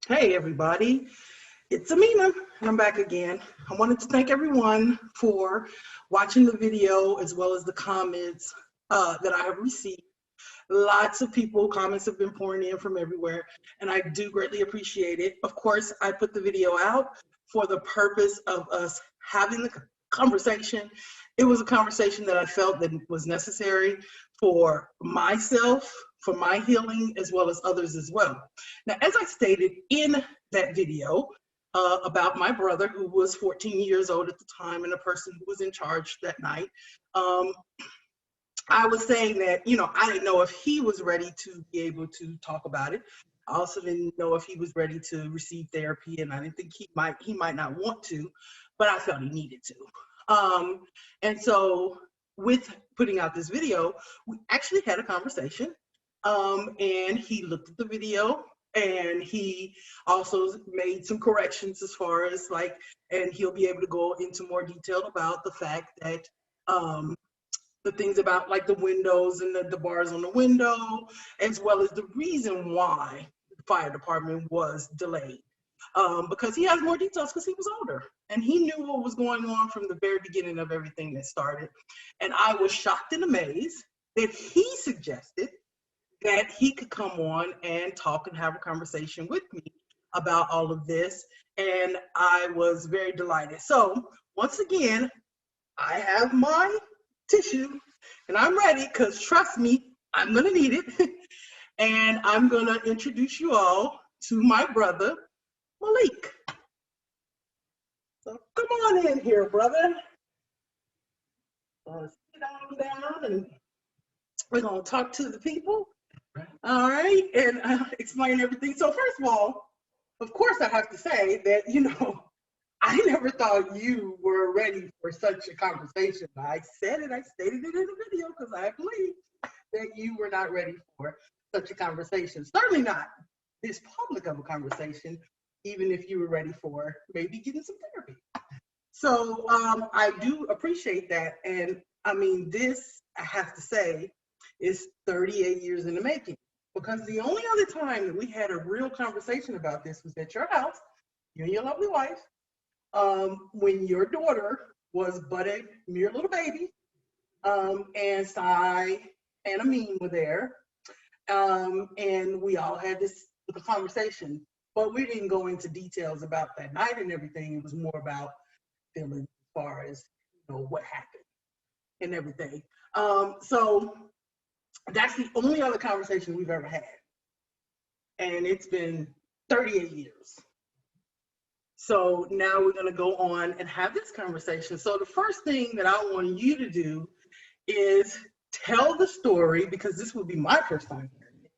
Hey everybody, it's Amina and I'm back again. I wanted to thank everyone for watching the video as well as the comments that I have received. Lots of comments have been pouring in from everywhere and I do greatly appreciate it. Of course, I put the video out for the purpose of us having the conversation. It was a conversation that I felt that was necessary for myself, for my healing, as well as others as well. Now, as I stated in that video about my brother, who was 14 years old at the time and the person who was in charge that night, I was saying that, I didn't know if he was ready to be able to talk about it. I also didn't know if he was ready to receive therapy, and I didn't think he might not want to, but I felt he needed to. And so with putting out this video, we actually had a conversation, and he looked at the video and he also made some corrections as far as and he'll be able to go into more detail about the fact that the things about the windows and the bars on the window, as well as the reason why the fire department was delayed. Because he has more details because he was older and he knew what was going on from the very beginning of everything that started. And I was shocked and amazed that he suggested that he could come on and talk and have a conversation with me about all of this. And I was very delighted. So once again, I have my tissue and I'm ready, because trust me, I'm gonna need it. And I'm gonna introduce you all to my brother, Malik. So come on in here, brother. Sit down and we're gonna talk to the people. All right, and explain everything. So first of all, of course I have to say that, I never thought you were ready for such a conversation. I stated it in the video because I believe that you were not ready for such a conversation. Certainly not this public of a conversation, even if you were ready for maybe getting some therapy. So I do appreciate that. And I mean, this, I have to say, is 38 years in the making, because the only other time that we had a real conversation about this was at your house, you and your lovely wife, when your daughter was but a mere little baby, and Sai and Amin were there, and we all had this conversation, but we didn't go into details about that night and everything. It was more about feeling as far as, what happened and everything. So that's the only other conversation we've ever had. And it's been 38 years. So now we're going to go on and have this conversation. So the first thing that I want you to do is tell the story, because this will be my first time hearing it,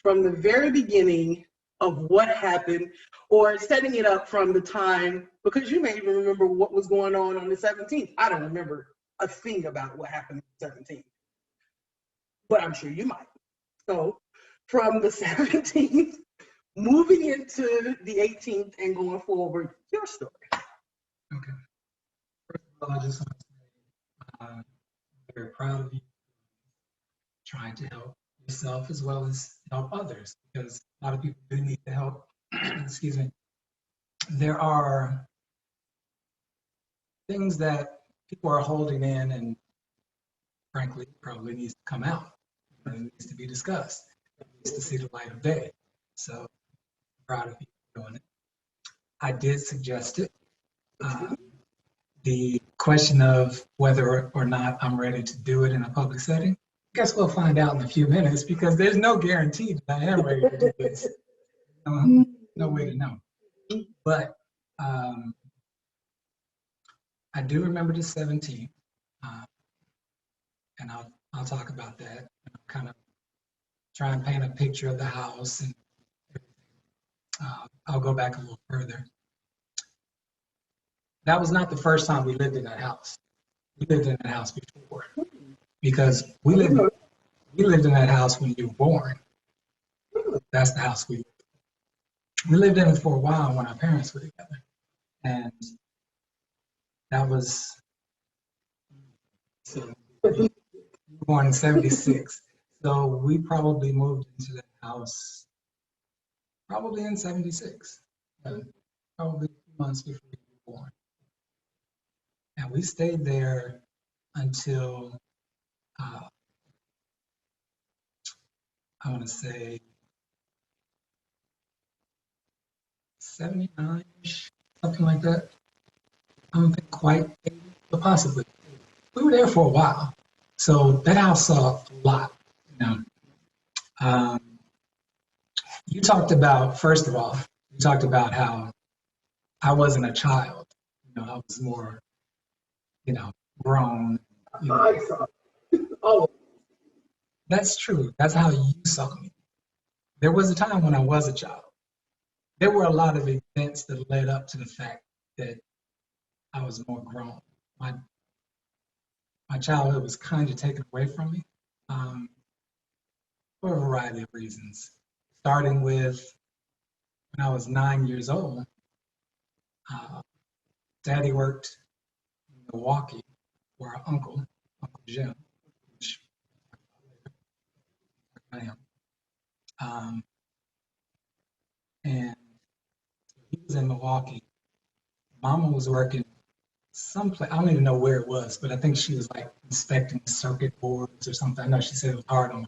from the very beginning of what happened, or setting it up from the time, because you may even remember what was going on the 17th. I don't remember a thing about what happened on the 17th, but I'm sure you might. So from the 17th, moving into the 18th and going forward, your story. Okay. First of all, I just want to say I'm very proud of you trying to help yourself as well as help others, because a lot of people do need the help. Excuse me. There are things that people are holding in, and frankly, probably needs to come out. It needs to be discussed. It needs to see the light of day. So I'm proud of you doing it. I did suggest it. The question of whether or not I'm ready to do it in a public setting, I guess we'll find out in a few minutes, because there's no guarantee that I am ready to do this. No way to know. But I do remember the 17th, and I'll talk about that. And I'll kind of try and paint a picture of the house, and I'll go back a little further. That was not the first time we lived in that house. We lived in that house before, because we lived in that house when you were born. That's the house we lived in. We lived in it for a while when our parents were together, and that was born in 76. So we probably moved into that house probably in 76, probably a few months before you were born. And we stayed there until, uh, I want to say 79-ish, something like that. I don't think quite 80, but possibly. We were there for a while. So that house saw a lot, you know. Um, you talked about, first of all, you talked about how I wasn't a child. You know, I was more, you know, grown. You know. I saw. Oh, That's true. That's how you saw me. There was a time when I was a child. There were a lot of events that led up to the fact that I was more grown. My my childhood was kind of taken away from me um, for a variety of reasons. Starting with when I was 9 years old, uh, Daddy worked in Milwaukee for our uncle, Uncle Jim, which I am. Um, and he was in Milwaukee. Mama was working someplace, I don't even know where it was, but I think she was like inspecting circuit boards or something. I know she said it was hard on me.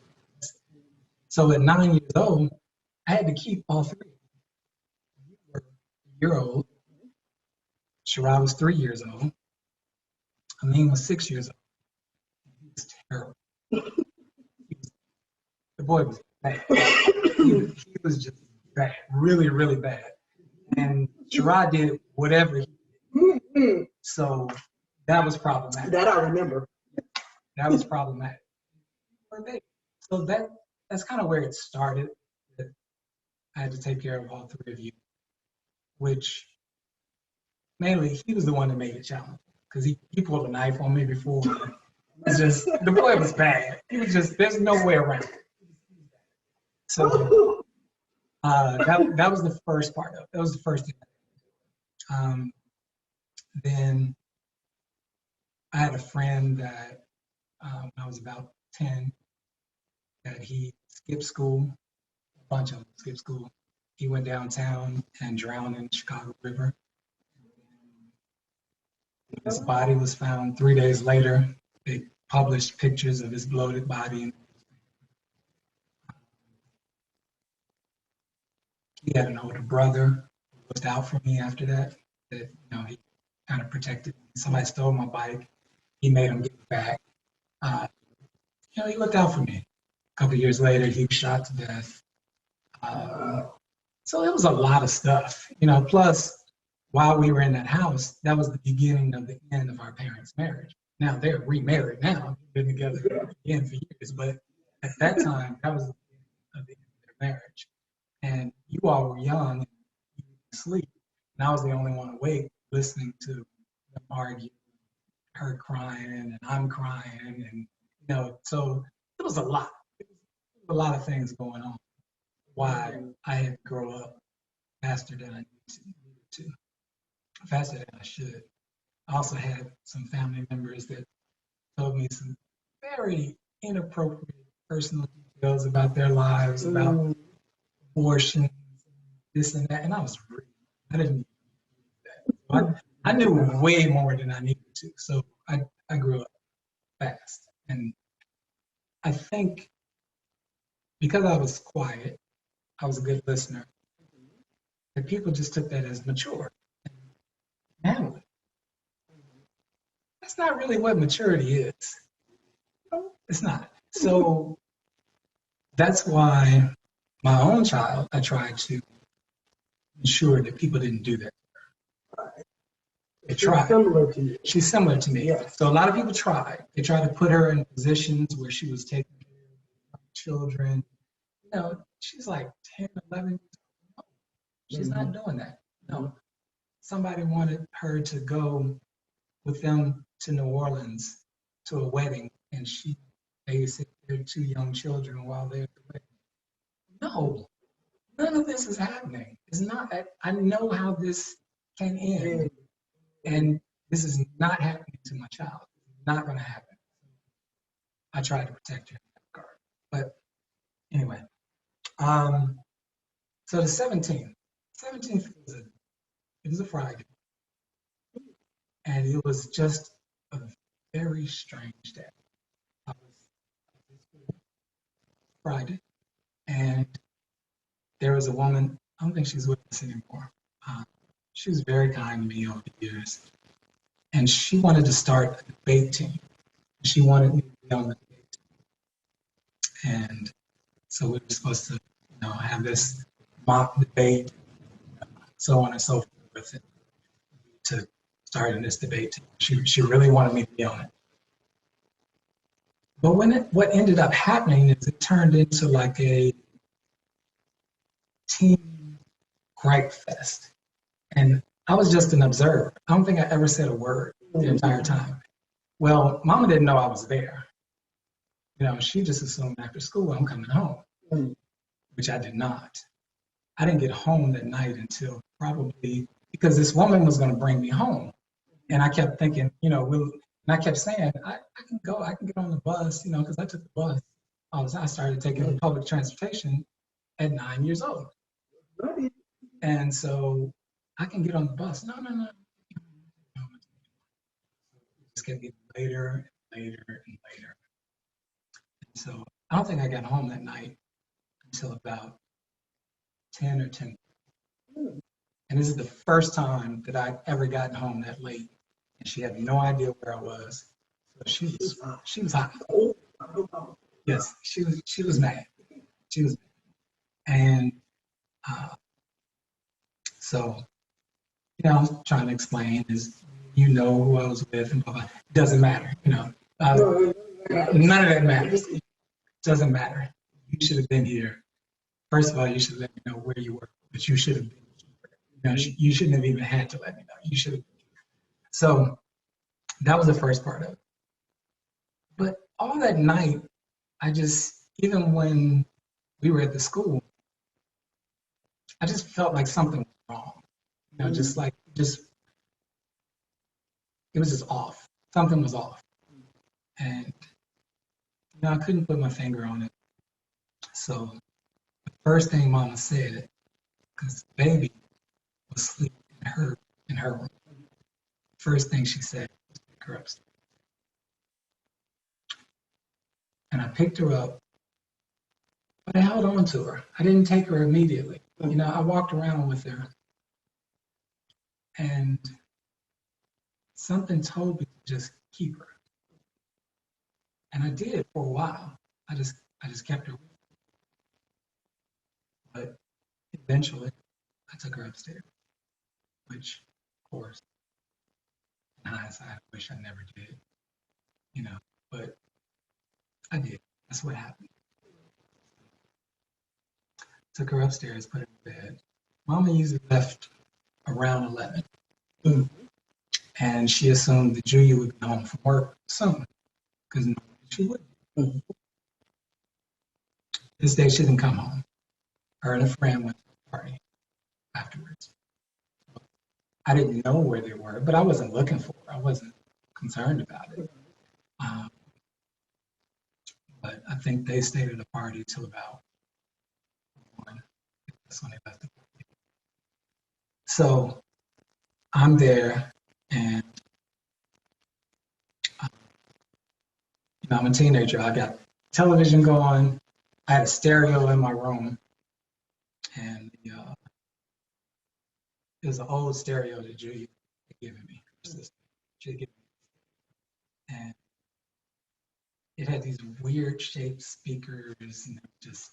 So at 9 years old, I had to keep all three. You were a year old. Shirai was 3 years old. Amin was 6 years old. He was terrible. The boy was bad. He was just bad, really, really bad. And Shirai did whatever he did. mm-hmm. So that was problematic. That I remember. That was problematic. So that's kind of where it started. That I had to take care of all three of you, which mainly he was the one that made it challenging because he pulled a knife on me before. It's just the boy was bad. He was just there's no way around it. So that was the first part of it. That was the first thing. Then I had a friend that when I was about 10 that he skipped school. A bunch of them skipped school. He went downtown and drowned in the Chicago River. His body was found 3 days later. They published pictures of his bloated body. He had an older brother who looked out for me after that. That he kind of protected me. Somebody stole my bike. He made him give it back. He looked out for me. A couple of years later, he was shot to death. So it was a lot of stuff. Plus, while we were in that house, that was the beginning of the end of our parents' marriage. Now they're remarried now. They've been together again for years, but at that time, that was the beginning of the end of their marriage. And you all were young and you were asleep. And I was the only one awake listening to them argue, her crying and I'm crying. And, so it was a lot. It was a lot of things going on. Why I had to grow up faster than I needed to, faster than I should. I also had some family members that told me some very inappropriate personal details about their lives, about abortion, this and that, and I didn't need that. I knew way more than I needed to, so I grew up fast. And I think because I was quiet, I was a good listener, that people just took that as mature. Manly. That's not really what maturity is. It's not. So that's why my own child, I tried to ensure that people didn't do that. They tried. She's similar to you. She's similar to me. Yes. So a lot of people tried. They tried to put her in positions where she was taking care of children. She's like 10, 11 years old. No, she's not doing that. No. Somebody wanted her to go with them to New Orleans to a wedding, and she babysat their two young children while they're at the wedding. No, none of this is happening. It's not. I know how this can end, and this is not happening to my child. It's not going to happen. I try to protect her in that regard. But anyway, So the 17th was a Friday, and it was just a very strange day. I was Friday, and there was a woman. I don't think she's with us anymore. She was very kind to me over the years, and she wanted to start a debate team. She wanted me to be on the debate team, and so we were supposed to, have this mock debate, so on and so forth, to start in this debate team. She really wanted me to be on it. But what ended up happening is it turned into like a team gripe fest. And I was just an observer. I don't think I ever said a word the entire time. Well, Mama didn't know I was there. She just assumed after school I'm coming home, which I did not. I didn't get home that night until probably, because this woman was going to bring me home. And I kept thinking, and I kept saying, I can go, I can get on the bus, because I took the bus. I started taking public transportation at 9 years old. And so I can get on the bus. No. It just kept getting later and later and later. And so I don't think I got home that night until about 10 or 10. And this is the first time that I'd ever gotten home that late. And she had no idea where I was. So she was hot. Yes, she was mad. She was mad. And so, I was trying to explain is, who I was with and blah, blah. It doesn't matter, none of that matters. It doesn't matter. You should have been here. First of all, you should let me know where you were, but you should have been here. You shouldn't have even had to let me know. You should have been here. So that was the first part of it. But all that night, even when we were at the school, I just felt like something was wrong. It was just off. Something was off. And, I couldn't put my finger on it. So the first thing Mama said, because the baby was asleep in her room, first thing she said was pick her upstairs. And I picked her up, but I held on to her. I didn't take her immediately. I walked around with her, and something told me to just keep her. And I did for a while. I just kept her with me. But eventually, I took her upstairs, which, of course, in hindsight, I wish I never did, but I did. That's what happened. Took her upstairs, put her in bed. Mama usually left around 11. And she assumed that Julia would be home from work soon, because normally she wouldn't. This day she didn't come home. Her and a friend went to the party afterwards. I didn't know where they were, but I wasn't looking for her. I wasn't concerned about it. But I think they stayed at the party till about 1. That's when they left the party. So I'm there, and I'm a teenager. I got television going. I had a stereo in my room, and it was an old stereo that Julia had given me. She had given me, and it had these weird shaped speakers, and it was just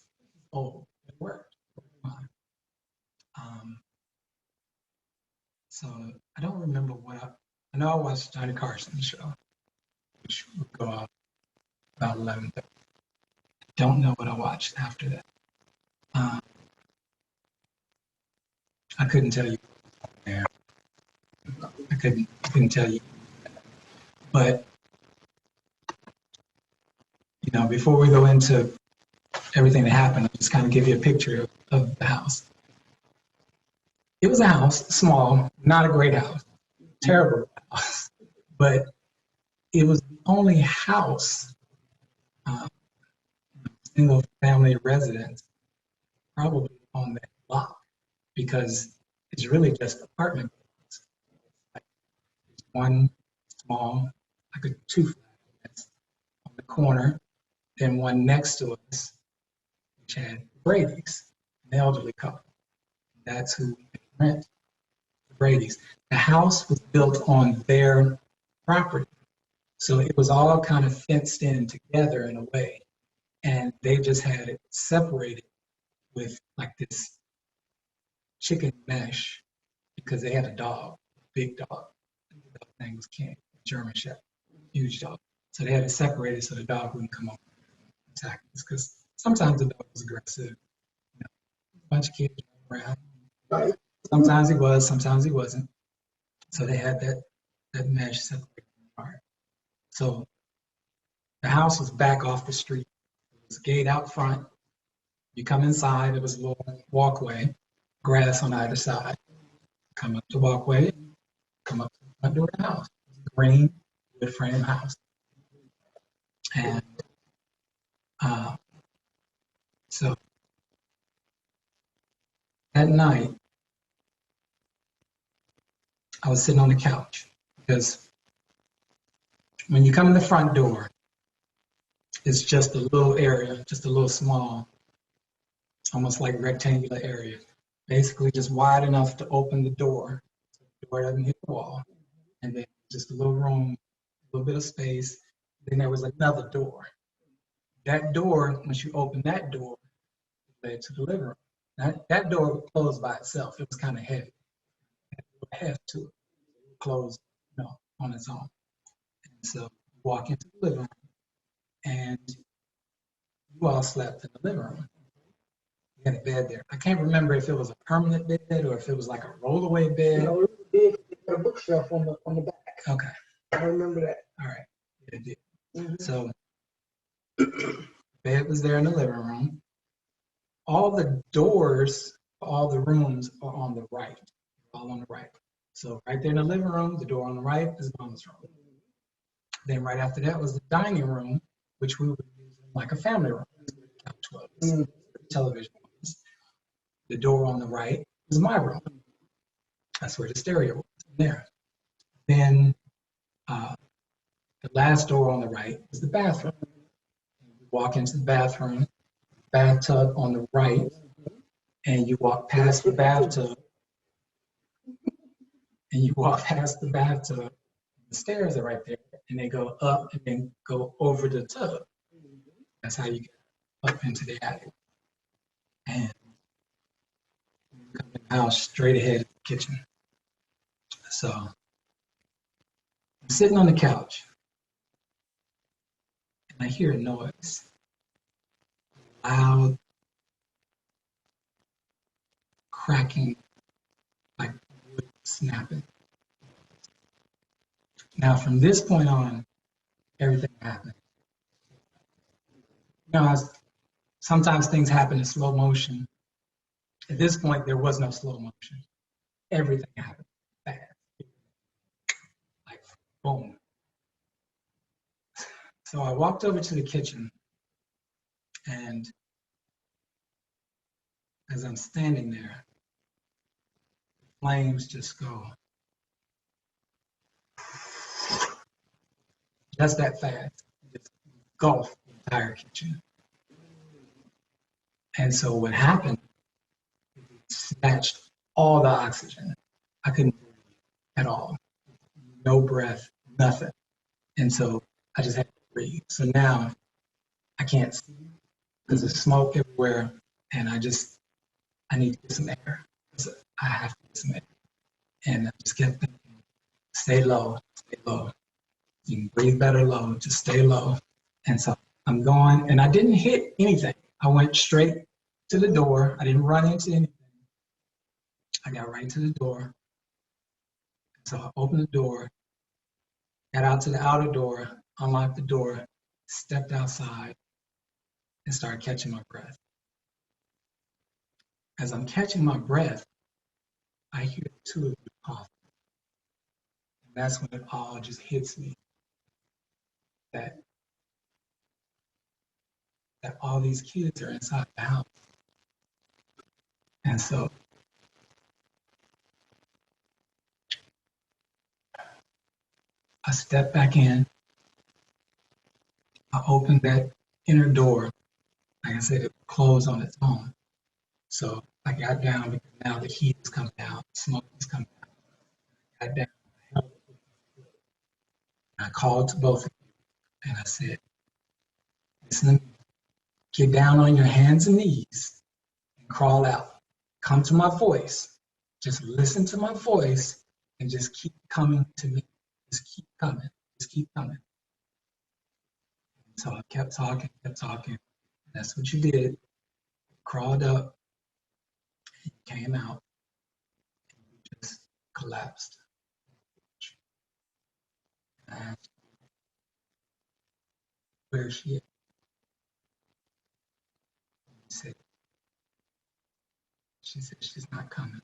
old. It worked. So I don't remember I know I watched Johnny Carson's show, which would go off about 11:30. Don't know what I watched after that. I couldn't tell you. I couldn't tell you. But before we go into everything that happened, I'll just kind of give you a picture of the house. It was a house, small, not a great house, terrible house, but it was the only house, single family residence, probably on that block. because it's really just apartment buildings. Like one small, like a two-flat that's on the corner, then one next to us, which had Brady's, an elderly couple. That's who we rent, the Brady's. The house was built on their property, so it was all kind of fenced in together in a way, and they just had it separated with like this chicken mesh because they had a dog, a big dog. The dog name was King, German Shepherd, huge dog. So they had it separated so the dog wouldn't come over and attack us because sometimes the dog was aggressive. You know, a bunch of kids running around. Right. Sometimes he was, sometimes he wasn't. So they had that mesh separated apart. So the house was back off the street. There was a gate out front. You come inside, there was a little walkway, grass on either side. Come up the walkway, come up to the front door of the house. Green wood frame house. And so that night, I was sitting on the couch because when you come in the front door, it's just a little area, just a little small, almost like rectangular area, basically just wide enough to open the door. So the door doesn't hit the wall. And then just a little room, a little bit of space. Then there was another door. That door, once you open that door, it led to the living room. That door closed by itself. It was kind of heavy. It had a little heft to it. It closed, on its own. And so you walk into the living room, and you all slept in the living room. We had a bed there. I can't remember if it was a permanent bed or if it was like a rollaway bed. You know, it was big. They had a bookshelf on the back. Okay. I remember that. All right. Yeah, it did. Mm-hmm. So the bed was there in the living room. All the doors, all the rooms are on the right, all on the right. So right there in the living room, the door on the right is Mama's room. Then right after that was the dining room, which we would use like a family room. Couch was, television was. The door on the right was my room. That's where the stereo was there. Then the last door on the right is the bathroom. You walk into the bathroom, bathtub on the right, and you walk past the bathtub, the stairs are right there, and they go up and then go over the tub. That's how you get up into the attic. And you come in the house straight ahead of the kitchen. So I'm sitting on the couch, and I hear a noise, loud cracking, like wood snapping. Now, from this point on, everything happened. Sometimes things happen in slow motion. At this point, there was no slow motion. Everything happened fast. Like, boom. So I walked over to the kitchen, and as I'm standing there, flames just go just that fast, just engulf the entire kitchen. And so what happened, it snatched all the oxygen. I couldn't breathe at all. No breath, nothing. And so I just had to breathe. So now I can't see because there's smoke everywhere, and I need to get some air. So I have to get some air. And I just kept thinking, stay low, stay low. You can breathe better low, just stay low. And so I'm going, and I didn't hit anything. I went straight to the door. I didn't run into anything. I got right to the door. So I opened the door, got out to the outer door, unlocked the door, stepped outside, and started catching my breath. As I'm catching my breath, I hear two of you coughing. And that's when it all just hits me that all these kids are inside the house. And so stepped back in. I opened that inner door. Like I said, it closed on its own. So I got down because now the heat is coming out, smoke is coming out. I got down, I called to both of you, and I said, listen to me. Get down on your hands and knees and crawl out. Come to my voice. Just listen to my voice and just keep coming to me. Just keep coming. Just keep coming. So I kept talking, kept talking. That's what you did. Crawled up, came out, and you just collapsed. I asked, where is she at? She said she's not coming.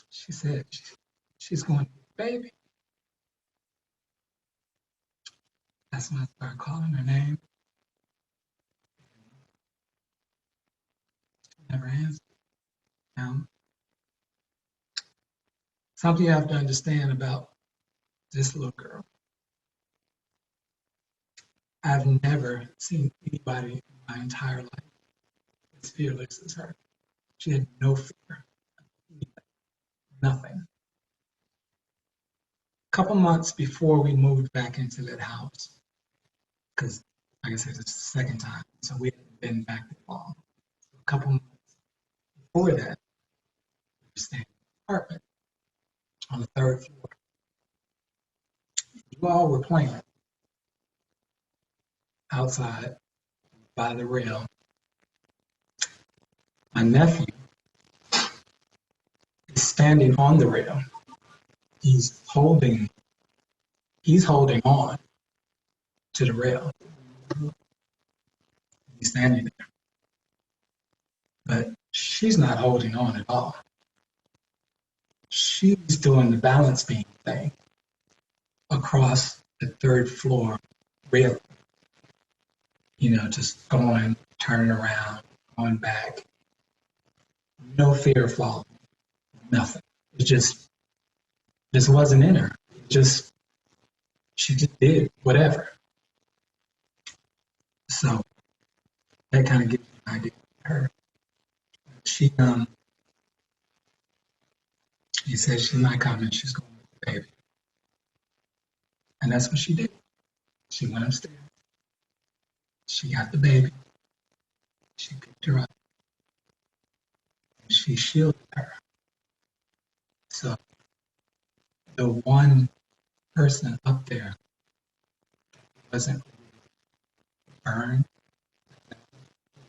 She said she's going to the baby. That's when I started calling her name. She never answered. Something you have to understand about this little girl. I've never seen anybody in my entire life as fearless as her. She had no fear, nothing. A couple months before we moved back into that house, because like I said, it's the second time, so we hadn't been back that long. A couple months before that, we were staying in an apartment on the third floor. You all were playing outside by the rail. My nephew is standing on the rail. He's holding on to the rail. He's standing there. But she's not holding on at all. She's doing the balance beam thing across the third floor rail. Just going, turning around, going back. No fear of falling. Nothing. It just wasn't in her. She just did whatever. So that kind of gives you an idea of her. She said she's not coming, she's going with the baby. And that's what she did. She went upstairs. She got the baby. She picked her up. And she shielded her. So the one person up there wasn't burned,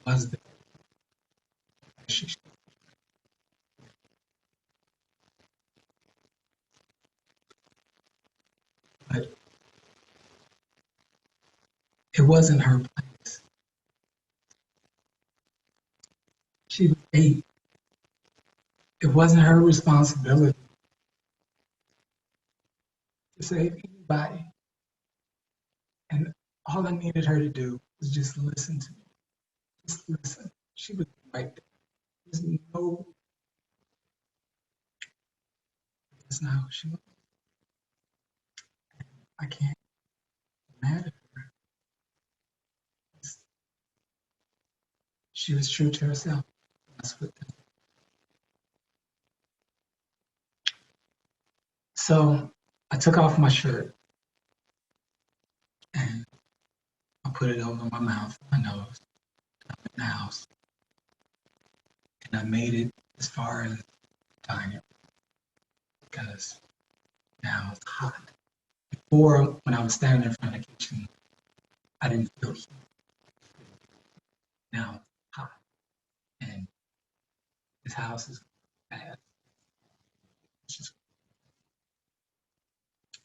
was the she. But it wasn't her place. She was 8. It wasn't her responsibility to save anybody. And all I needed her to do was just listen to me. Just listen. She was right there. There's no, that's not who she was. I can't be mad at her. She was true to herself. That's what. So I took off my shirt and I put it over my mouth, my nose. I'm in the house. And I made it as far as the dining room because now it's hot. Before, when I was standing in front of the kitchen, I didn't feel heat. Now it's hot. And this house is bad.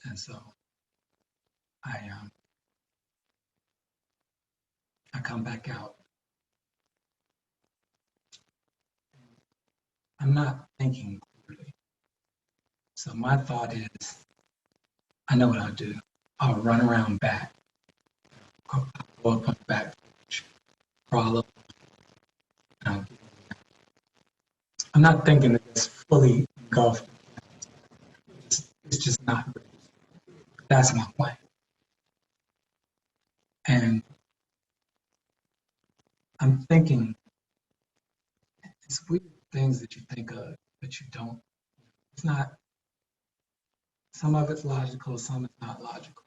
And so I come back out. I'm not thinking clearly. So my thought is, I know what I'll do. I'll run around back, go up on the back porch, crawl up. Um, I'm not thinking that it's fully engulfed. It's just not. That's my plan. And I'm thinking it's weird things that you think of, but you don't. It's not, some of it's logical, some it's not logical.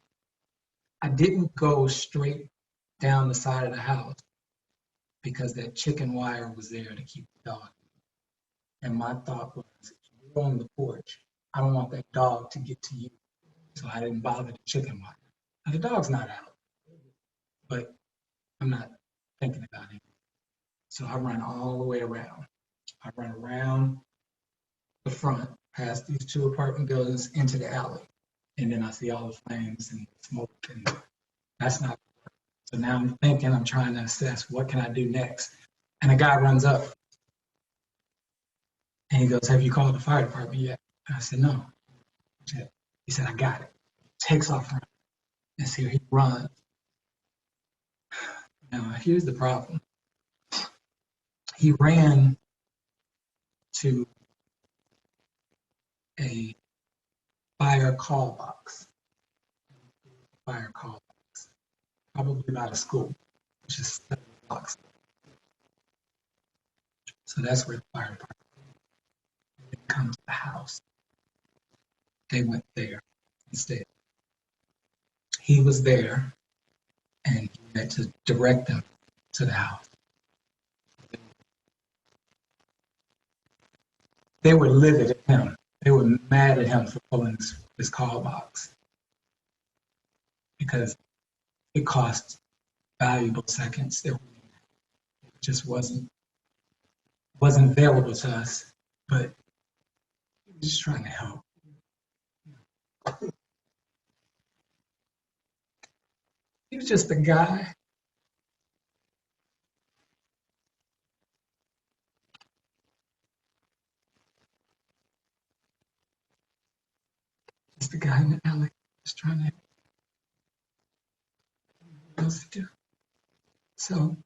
I didn't go straight down the side of the house because that chicken wire was there to keep the dog. And my thought was, if you're on the porch, I don't want that dog to get to you. So I didn't bother the chicken wire. Now the dog's not out, but I'm not thinking about it. So I run all the way around. I run around the front, past these two apartment buildings into the alley. And then I see all the flames and smoke, and that's not. So now I'm thinking, I'm trying to assess what can I do next. And a guy runs up and he goes, "Have you called the fire department yet?" And I said, "No." He said, "I got it." Takes off running. And so he runs. Now, here's the problem. He ran to a fire call box. Fire call box. Probably by the school, which is 7 blocks. So that's where the fire department didn't come to the house. They went there instead. He was there and he had to direct them to the house. They were livid at him. They were mad at him for pulling this call box because it cost valuable seconds that just wasn't available to us, but he was just trying to help. He was just a guy. Just a guy in the alley, just trying to help. What else to do? So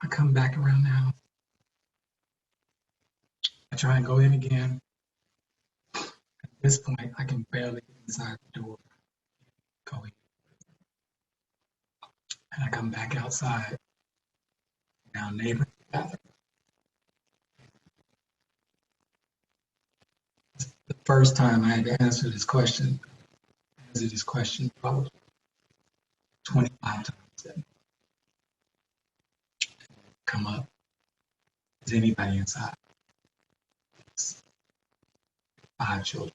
I come back around the house. I try and go in again. At this point, I can barely get inside the door. Go in. And I come back outside. Now neighbor gathered. The first time I had to answer this question, probably 25 times. Come up. Is anybody inside? 5 children.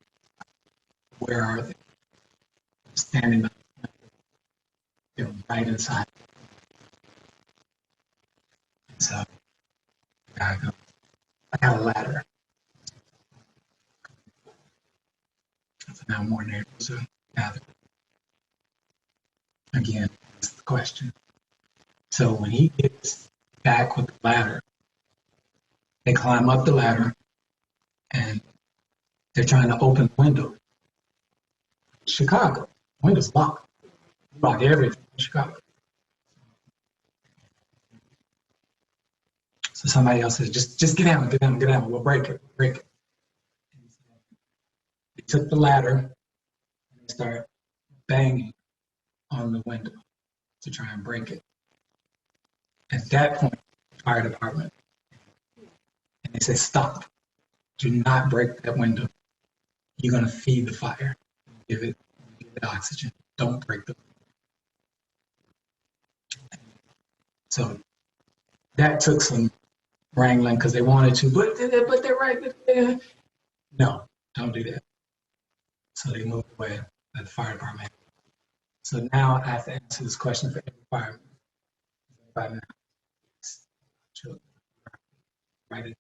Where are they? Standing up. They're right inside. And so I go, I got a ladder. So now more neighbors are gathered. Again, that's the question. So when he gets back with the ladder, they climb up the ladder and they're trying to open the window. Chicago, window's locked. Lock everything in Chicago. So somebody else says, just get down, we'll break it. They took the ladder and they started banging on the window to try and break it. At that point, the fire department, and they said, "Stop, do not break that window. You're gonna feed the fire, give it oxygen, don't break the window." So that took some wrangling because they wanted to, but they're right there. No, don't do that. So they moved away at the fire department. So now I have to answer this question for every fireman. Everybody now, right at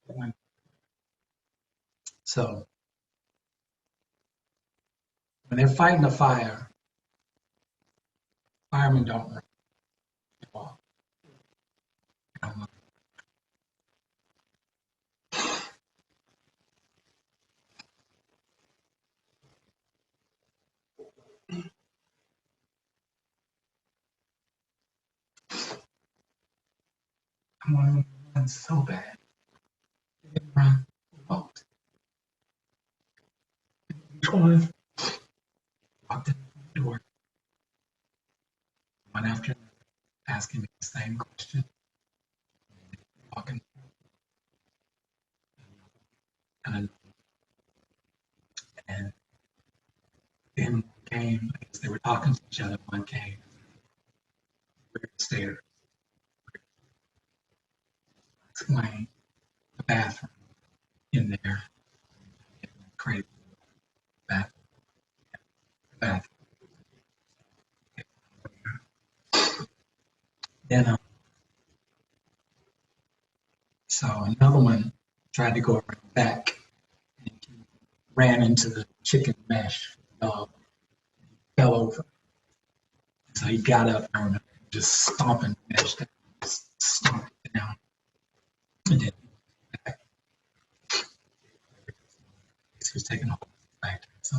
the window. So when they're fighting a fire, firemen don't run. I wanted to run so bad. I didn't run. Walked. Which one? Walked in the door. One after another, asking me the same question. Walking. And then one came, I guess they were talking to each other. One came, stairs, explained the bathroom in there. Crazy bathroom. bathroom. Then, so another one tried to go around back and he ran into the chicken mesh dog, fell over. So he got up, I remember, just stomping the mesh down, just stomping it down. And then back. He was taking a hold back. So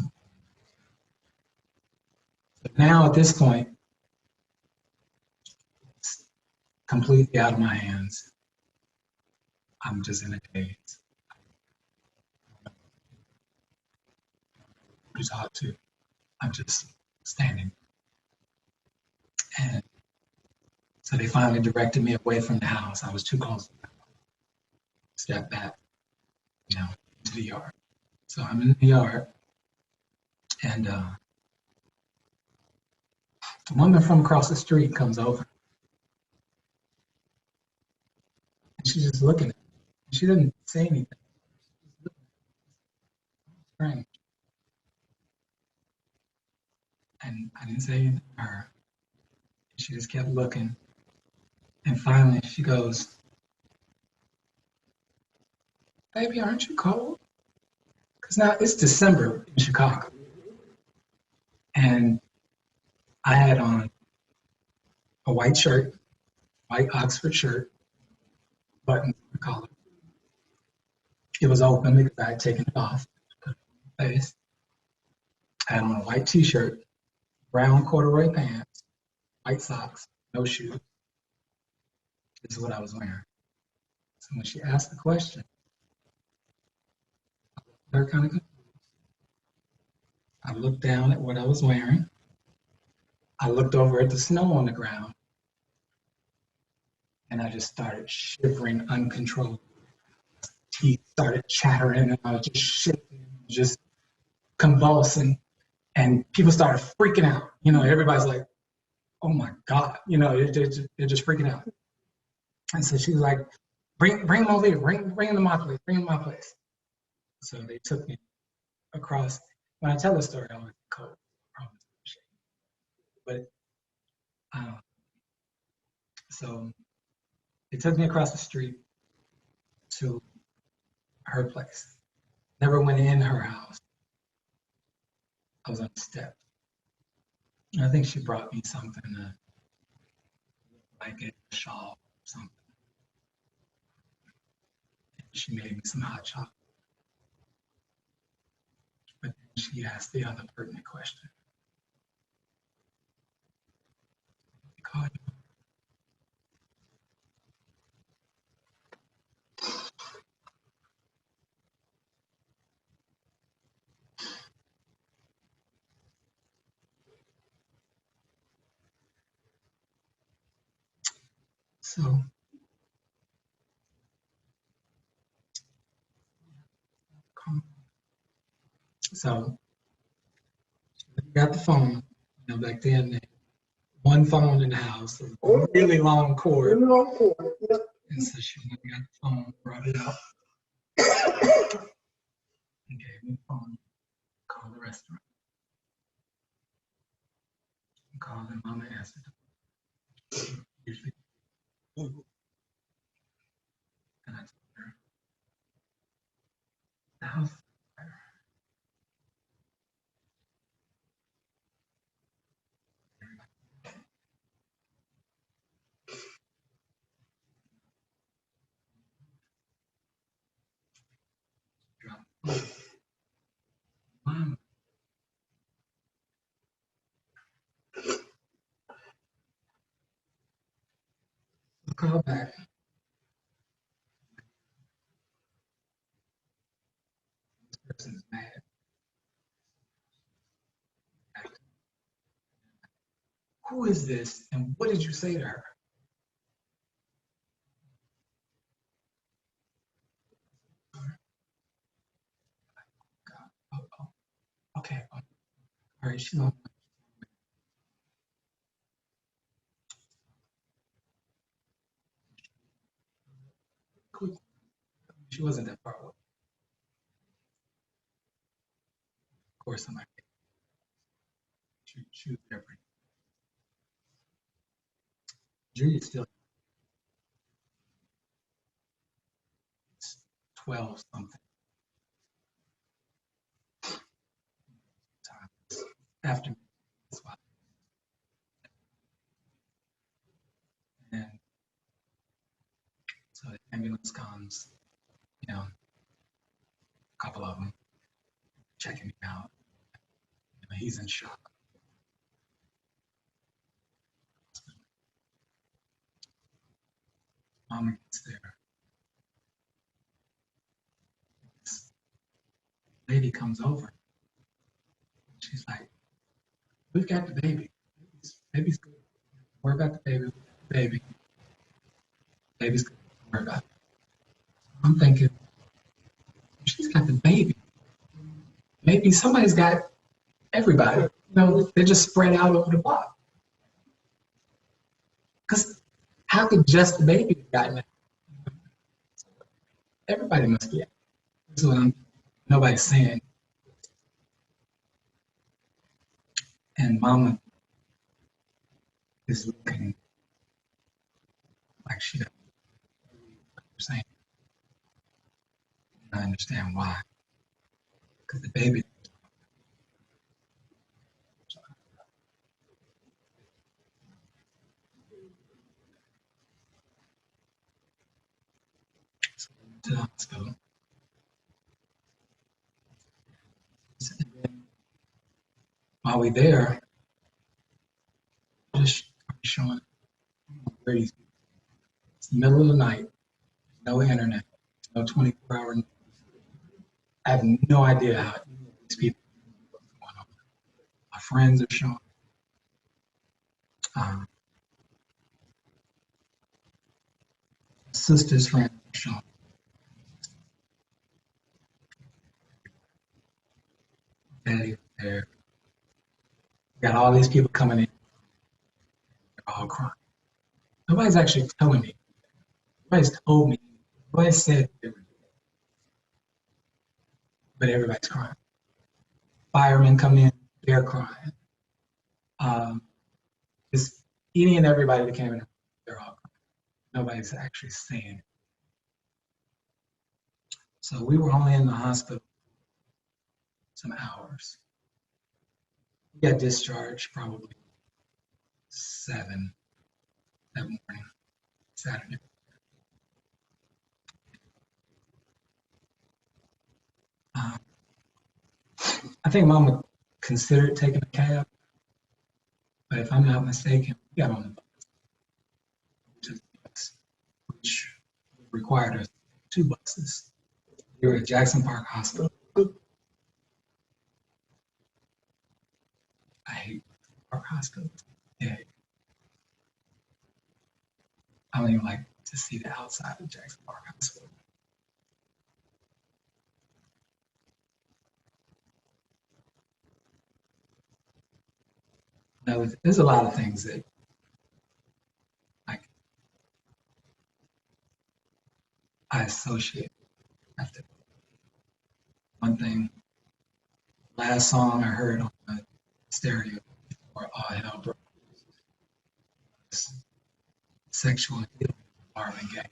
now at this point, it's completely out of my hands. I'm just in a daze. To talk to. I'm just standing. And so they finally directed me away from the house. I was too close to the house. Step back, into the yard. So I'm in the yard, and the woman from across the street comes over, and she's just looking at me. She didn't say anything. Strange. And I didn't say anything to her. She just kept looking. And finally she goes, "Baby, aren't you cold?" Because now it's December in Chicago. And I had on a white shirt, white Oxford shirt, buttons on the collar. It was open because I had taken it off, put it on my face. I had on a white t-shirt, brown corduroy pants, white socks, no shoes. This is what I was wearing. So when she asked the question, I looked kind of confused. I looked down at what I was wearing. I looked over at the snow on the ground, and I just started shivering uncontrollably. Teeth started chattering, and I was just shifting, just convulsing, and people started freaking out. Everybody's like, "Oh my God!" They're just freaking out. And so she was like, "Bring him over here. Bring him to my place. Bring him to my place." So they took me across. When I tell the story, I was cold, but so they took me across the street to her place. Never went in her house. I was on the step. I think she brought me something like a shawl or something. She made me some hot chocolate. But then she asked the other pertinent question. God. So we got the phone. Back then, one phone in the house, a really long cord. Yep. And so she went and got the phone, brought it out, and gave me the phone, called the restaurant. And called and mama answered the phone. Usually. And I told her, the house is on fire. Dropped the phone. Mom. Call back. person is mad. Who is this, and what did you say to her? Oh, oh, okay. All right, she's on. She wasn't that far away. Of course, I'm like, she was there. Julia's still 12 something. After me. That's why. And so the ambulance comes, you know, a couple of them checking me out. You know, he's in shock. Mama gets there. This lady comes over. She's like, "We've got the baby. Baby's good. Don't worry about the baby. Baby. Baby's good. Don't worry about it." I'm thinking, she's got the baby. Maybe somebody's got everybody. You know, they're just spread out over the block. Because how could just the baby have gotten it? Everybody must be. That's what nobody's saying. And Mama is looking like she doesn't believe what you're saying. And I understand why. Because the baby. So we went to the hospital. And then while we're there, just showing where these people. It's the middle of the night, no internet, no 24-hour. I have no idea how these people are going on. My friends are showing. Sister's friends are showing. Daddy there. We got all these people coming in. They're all crying. Nobody's actually telling me. Nobody's told me. Nobody said they were, but everybody's crying. Firemen come in, they're crying. Just any and everybody that came in, they're all crying. Nobody's actually saying it. So we were only in the hospital some hours. We got discharged probably 7 that morning, Saturday. I think Mama considered taking a cab, but if I'm not mistaken, we got on the bus, which required us 2 buses. We were at Jackson Park Hospital. I hate Park Hospital. Yeah. I don't even like to see the outside of Jackson Park Hospital. Now, there's a lot of things that like I associate after. One thing, last song I heard on the stereo before all hell broke was Sexual Healing by Marvin Gaye.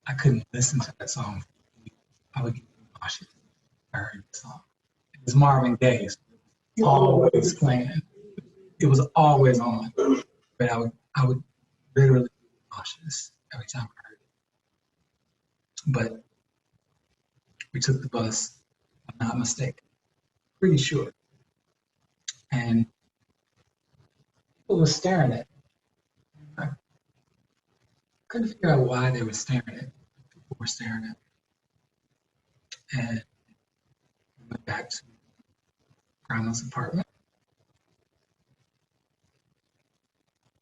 I couldn't listen to that song. I would get nauseous. I heard the song. It was Marvin Gaye. So always playing. It was always on. But I would literally get nauseous every time I heard it. But we took the bus, if I'm not mistaken. Pretty sure. And people were staring at me. I couldn't figure out why they were staring at me. People were staring at me. and went back to grandma's apartment.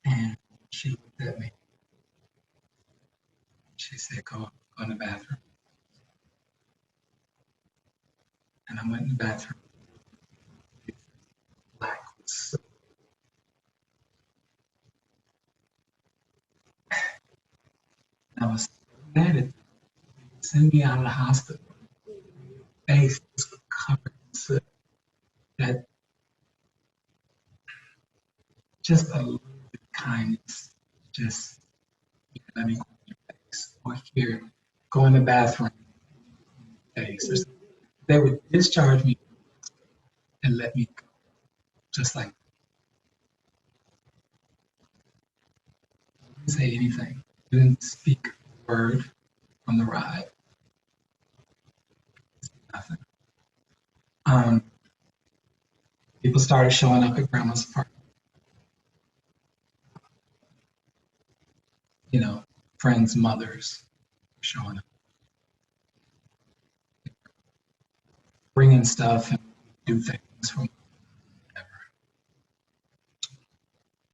And she looked at me. She said, go in the bathroom. And I went in the bathroom. Black was so. I was mad at them. Send me out of the hospital. Face was covered in soot. That just a little bit of kindness. Just let me go in your face. Or here, go in the bathroom. Face. Or something. They would discharge me and let me go. Just like didn't say anything. Didn't speak a word on the ride. Nothing. People started showing up at grandma's apartment. You know, friends, mothers showing up, bringing stuff and do things from whatever.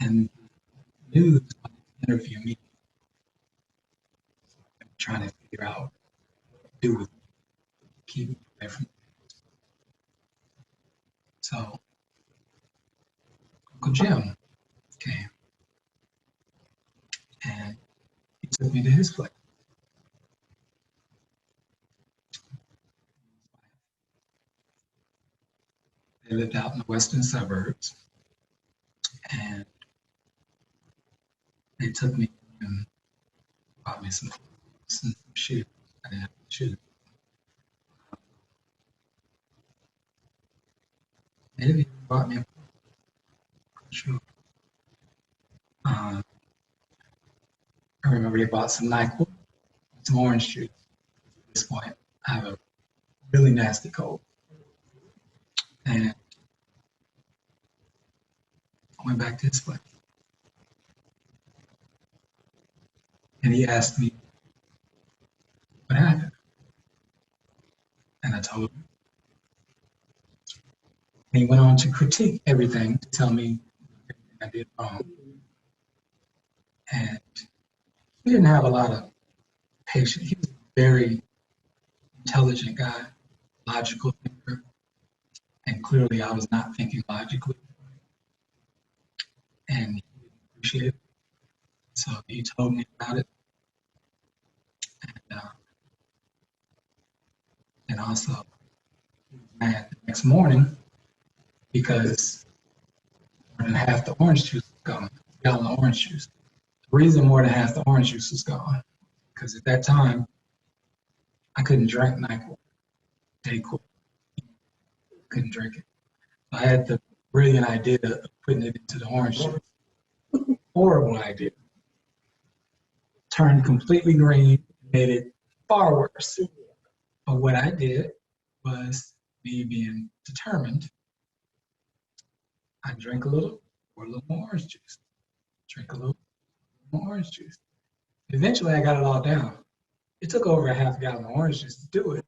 And news wanted to interview me, trying to figure out what to do with me, keep me away from. So Uncle Jim came and he took me to his place. They lived out in the western suburbs, and they took me and bought me some clothes and some shoes. I didn't have shoes. They even bought me a shoe. I remember they bought some NyQuil, some orange juice. At this point, I have a really nasty cold. And I went back to his place. And he asked me what happened. And I told him. And he went on to critique everything, to tell me everything I did wrong. And he didn't have a lot of patience. He was a very intelligent guy, logical thinker. And clearly I was not thinking logically. And he didn't appreciate it. So he told me about it. And also, he was mad the next morning because more than half the orange juice was gone, a gallon of orange juice. The reason more than half the orange juice was gone, because at that time, I couldn't drink NyQuil, Dayquil. Couldn't drink it. So I had the brilliant idea of putting it into the orange juice. Horrible idea. Turned completely green, made it far worse. But what I did was, me being determined, I drank a little, or a little more orange juice. Drink a little more orange juice. Eventually, I got it all down. It took over a half gallon of orange juice to do it,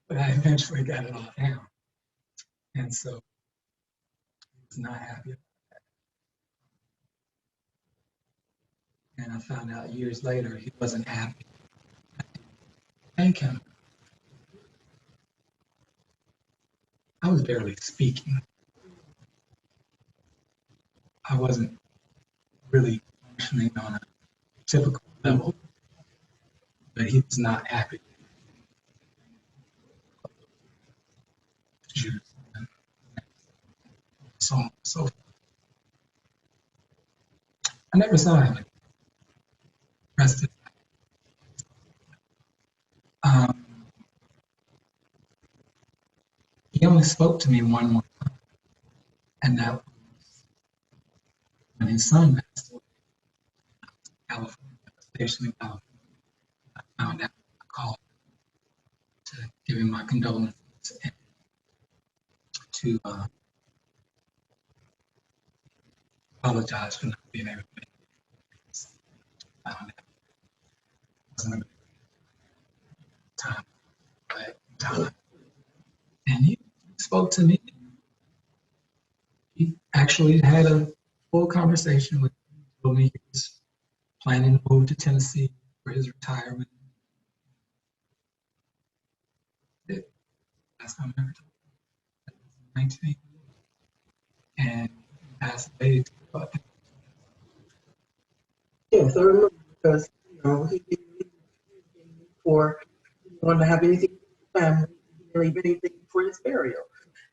but I eventually got it all down. And so, I was not happy about that. And I found out years later he wasn't happy. I didn't thank him. I was barely speaking. I wasn't really functioning on a typical level, but he was not happy. Juice and so on and so forth. I never saw him again. Rest of he only spoke to me one more time, and that was when his son passed away in California, stationed in California. I found out, I called to give him my condolences and to apologize for not being able to make it. I found out it wasn't a good time, but time spoke to me. He actually had a full conversation with me. He told me he was planning to move to Tennessee for his retirement. Last time I ever told him, that was in 1980. And he passed away about that. Yes, I remember because, he didn't for wanted to have anything for his family. He didn't leave anything for his burial.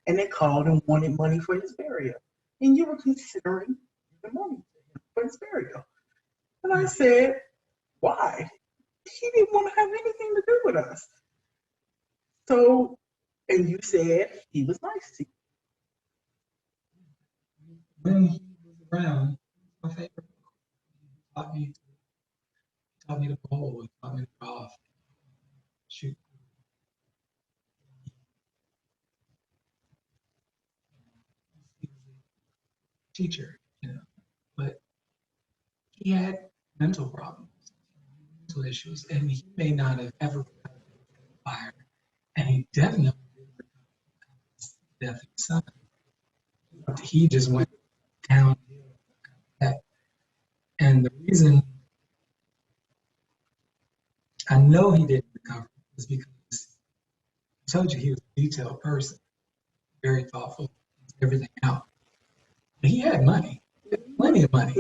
And they called and wanted money for his burial. And you were considering the money for his burial. And I said, why? He didn't want to have anything to do with us. So, and you said he was nice to you. When he was around, my favorite. He taught me to bowl, he taught me to golf, shoot. He was a teacher, but he had mental problems, mental issues, and he may not have ever been fired, and he definitely didn't recover the death of his son. He just went downhill. And the reason I know he didn't recover is because I told you he was a detailed person, very thoughtful, everything out. But he had money, he had plenty of money,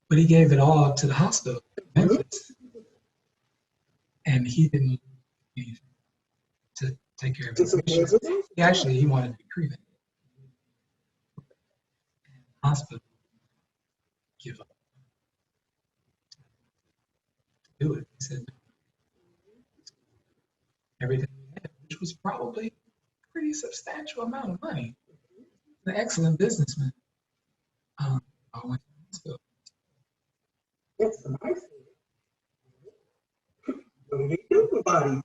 but he gave it all to the hospital in Memphis. And he didn't do anything to take care of his issues. He wanted to be cremated. And the hospital give up to do it. He said, everything we had, which was probably a pretty substantial amount of money. An excellent businessman. I went to the hospital. That's nice. What do you do about him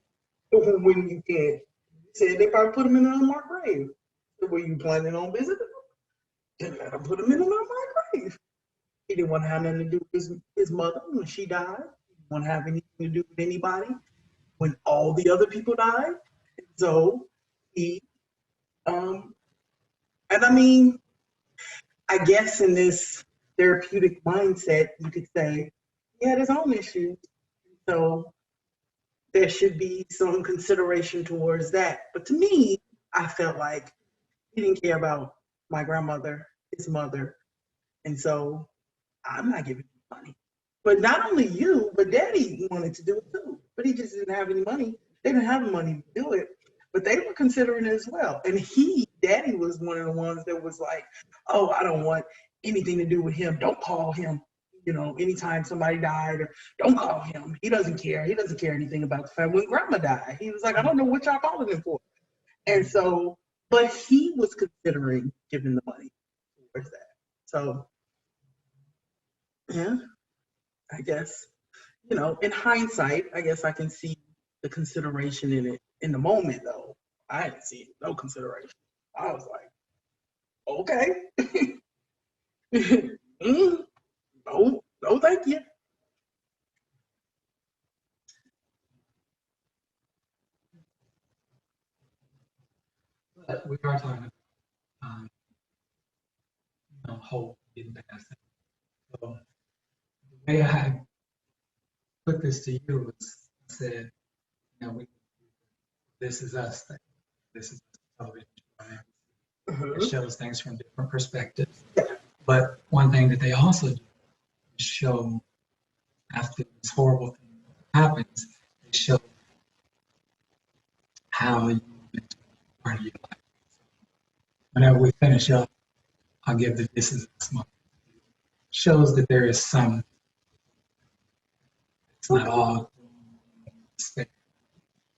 when you can't? You said they probably put him in an unmarked grave. So were you planning on visiting him? Then let him put him in an unmarked grave. He didn't want to have nothing to do with his mother when she died. He didn't want to have anything to do with anybody when all the other people died. So he, and I mean, I guess in this therapeutic mindset, you could say he had his own issues. So there should be some consideration towards that. But to me, I felt like he didn't care about my grandmother, his mother. And so I'm not giving you money. But not only you, but Daddy wanted to do it too. But he just didn't have any money. They didn't have the money to do it. But they were considering it as well. And Daddy was one of the ones that was like, oh, I don't want anything to do with him. Don't call him. Anytime somebody died, or don't call him. He doesn't care. He doesn't care anything about the family. When Grandma died, he was like, I don't know what y'all calling him for. And so, but he was considering giving the money towards that. So, yeah, I guess, in hindsight, I guess I can see the consideration in it. In the moment, though, I didn't see no consideration. I was like, okay. No, thank you. But we are talking about hope getting past that. So the way I put this to you was I said, this is us thing. This is television. It shows things from different perspectives. But one thing that they also do is show after this horrible thing happens, they show how you part of your life. Whenever we finish up, I'll give the This Is Us moment. Shows that there is some, it's not all despair.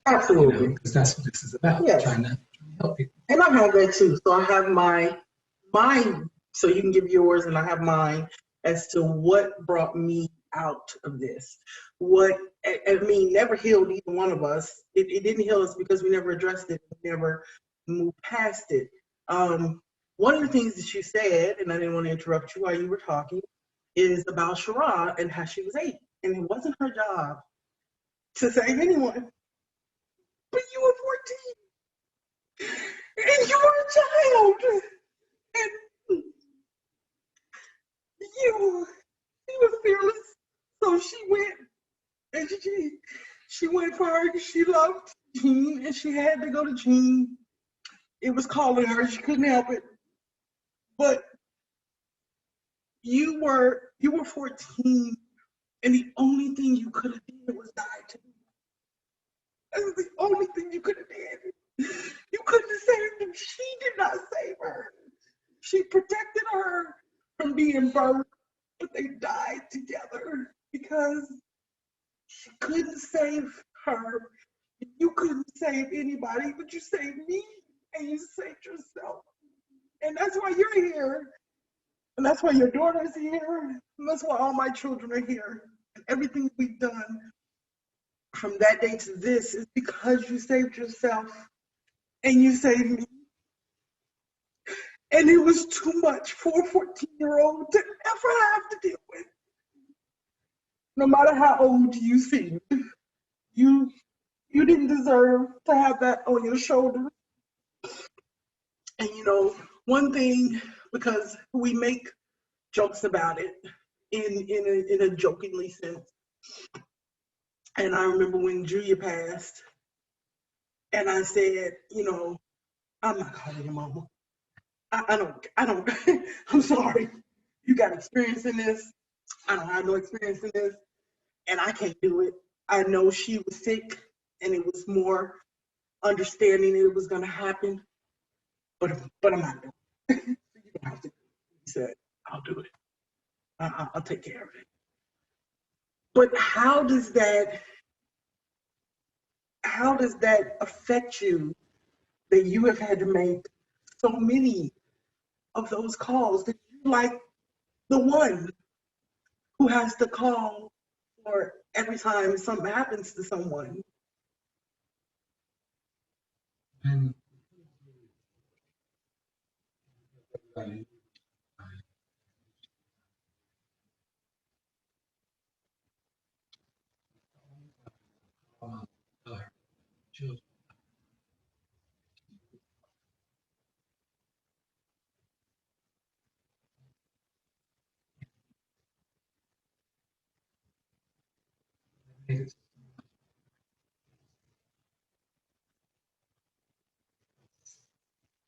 Absolutely. Because that's what this is about, trying to help people. And I have that too. So I have mine, so you can give yours, and I have mine as to what brought me out of this. Never healed either one of us. It didn't heal us because we never addressed it. We never moved past it. One of the things that you said, and I didn't want to interrupt you while you were talking, is about Shara and how she was 8. And it wasn't her job to save anyone. But you were 14. And you were a child. And she was fearless. So she went and she went for her. She loved Gene and she had to go to Gene. It was calling her. She couldn't help it. But you were 14 and the only thing you could have did was die to me. That was the only thing you could have did. You couldn't have saved him. She did not save her. She protected her from being burned, but they died together because she couldn't save her. You couldn't save anybody, but you saved me and you saved yourself. And that's why you're here. And that's why your daughter's here. And that's why all my children are here. And everything we've done from that day to this is because you saved yourself and you saved me. And it was too much for a 14-year-old to ever have to deal with. No matter how old you seem, you didn't deserve to have that on your shoulders. And you know, one thing, because we make jokes about it in a jokingly sense. And I remember when Julia passed, and I said, you know, I'm not calling your mama. I don't, I'm sorry. You got experience in this. I don't have no experience in this, and I can't do it. I know she was sick, and it was more understanding it was gonna happen, but I'm not doing it. You don't have to. He said, I'll do it. I'll take care of it. But how does that affect you that you have had to make so many of those calls that you're like the one who has to call for every time something happens to someone? And children. It's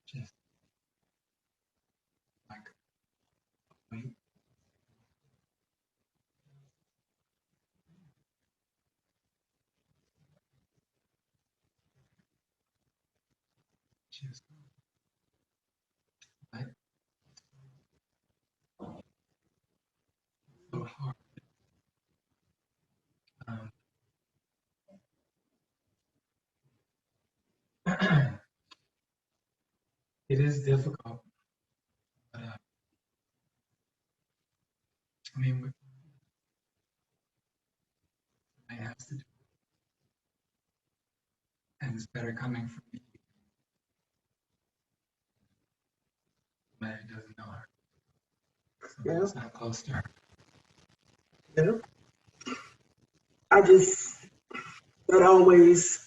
just like wait, just like so hard. Um, it is difficult, but I mean, I have to do, and it's better coming from me. Somebody who doesn't know her, somebody who's not close to her. Yeah. That always,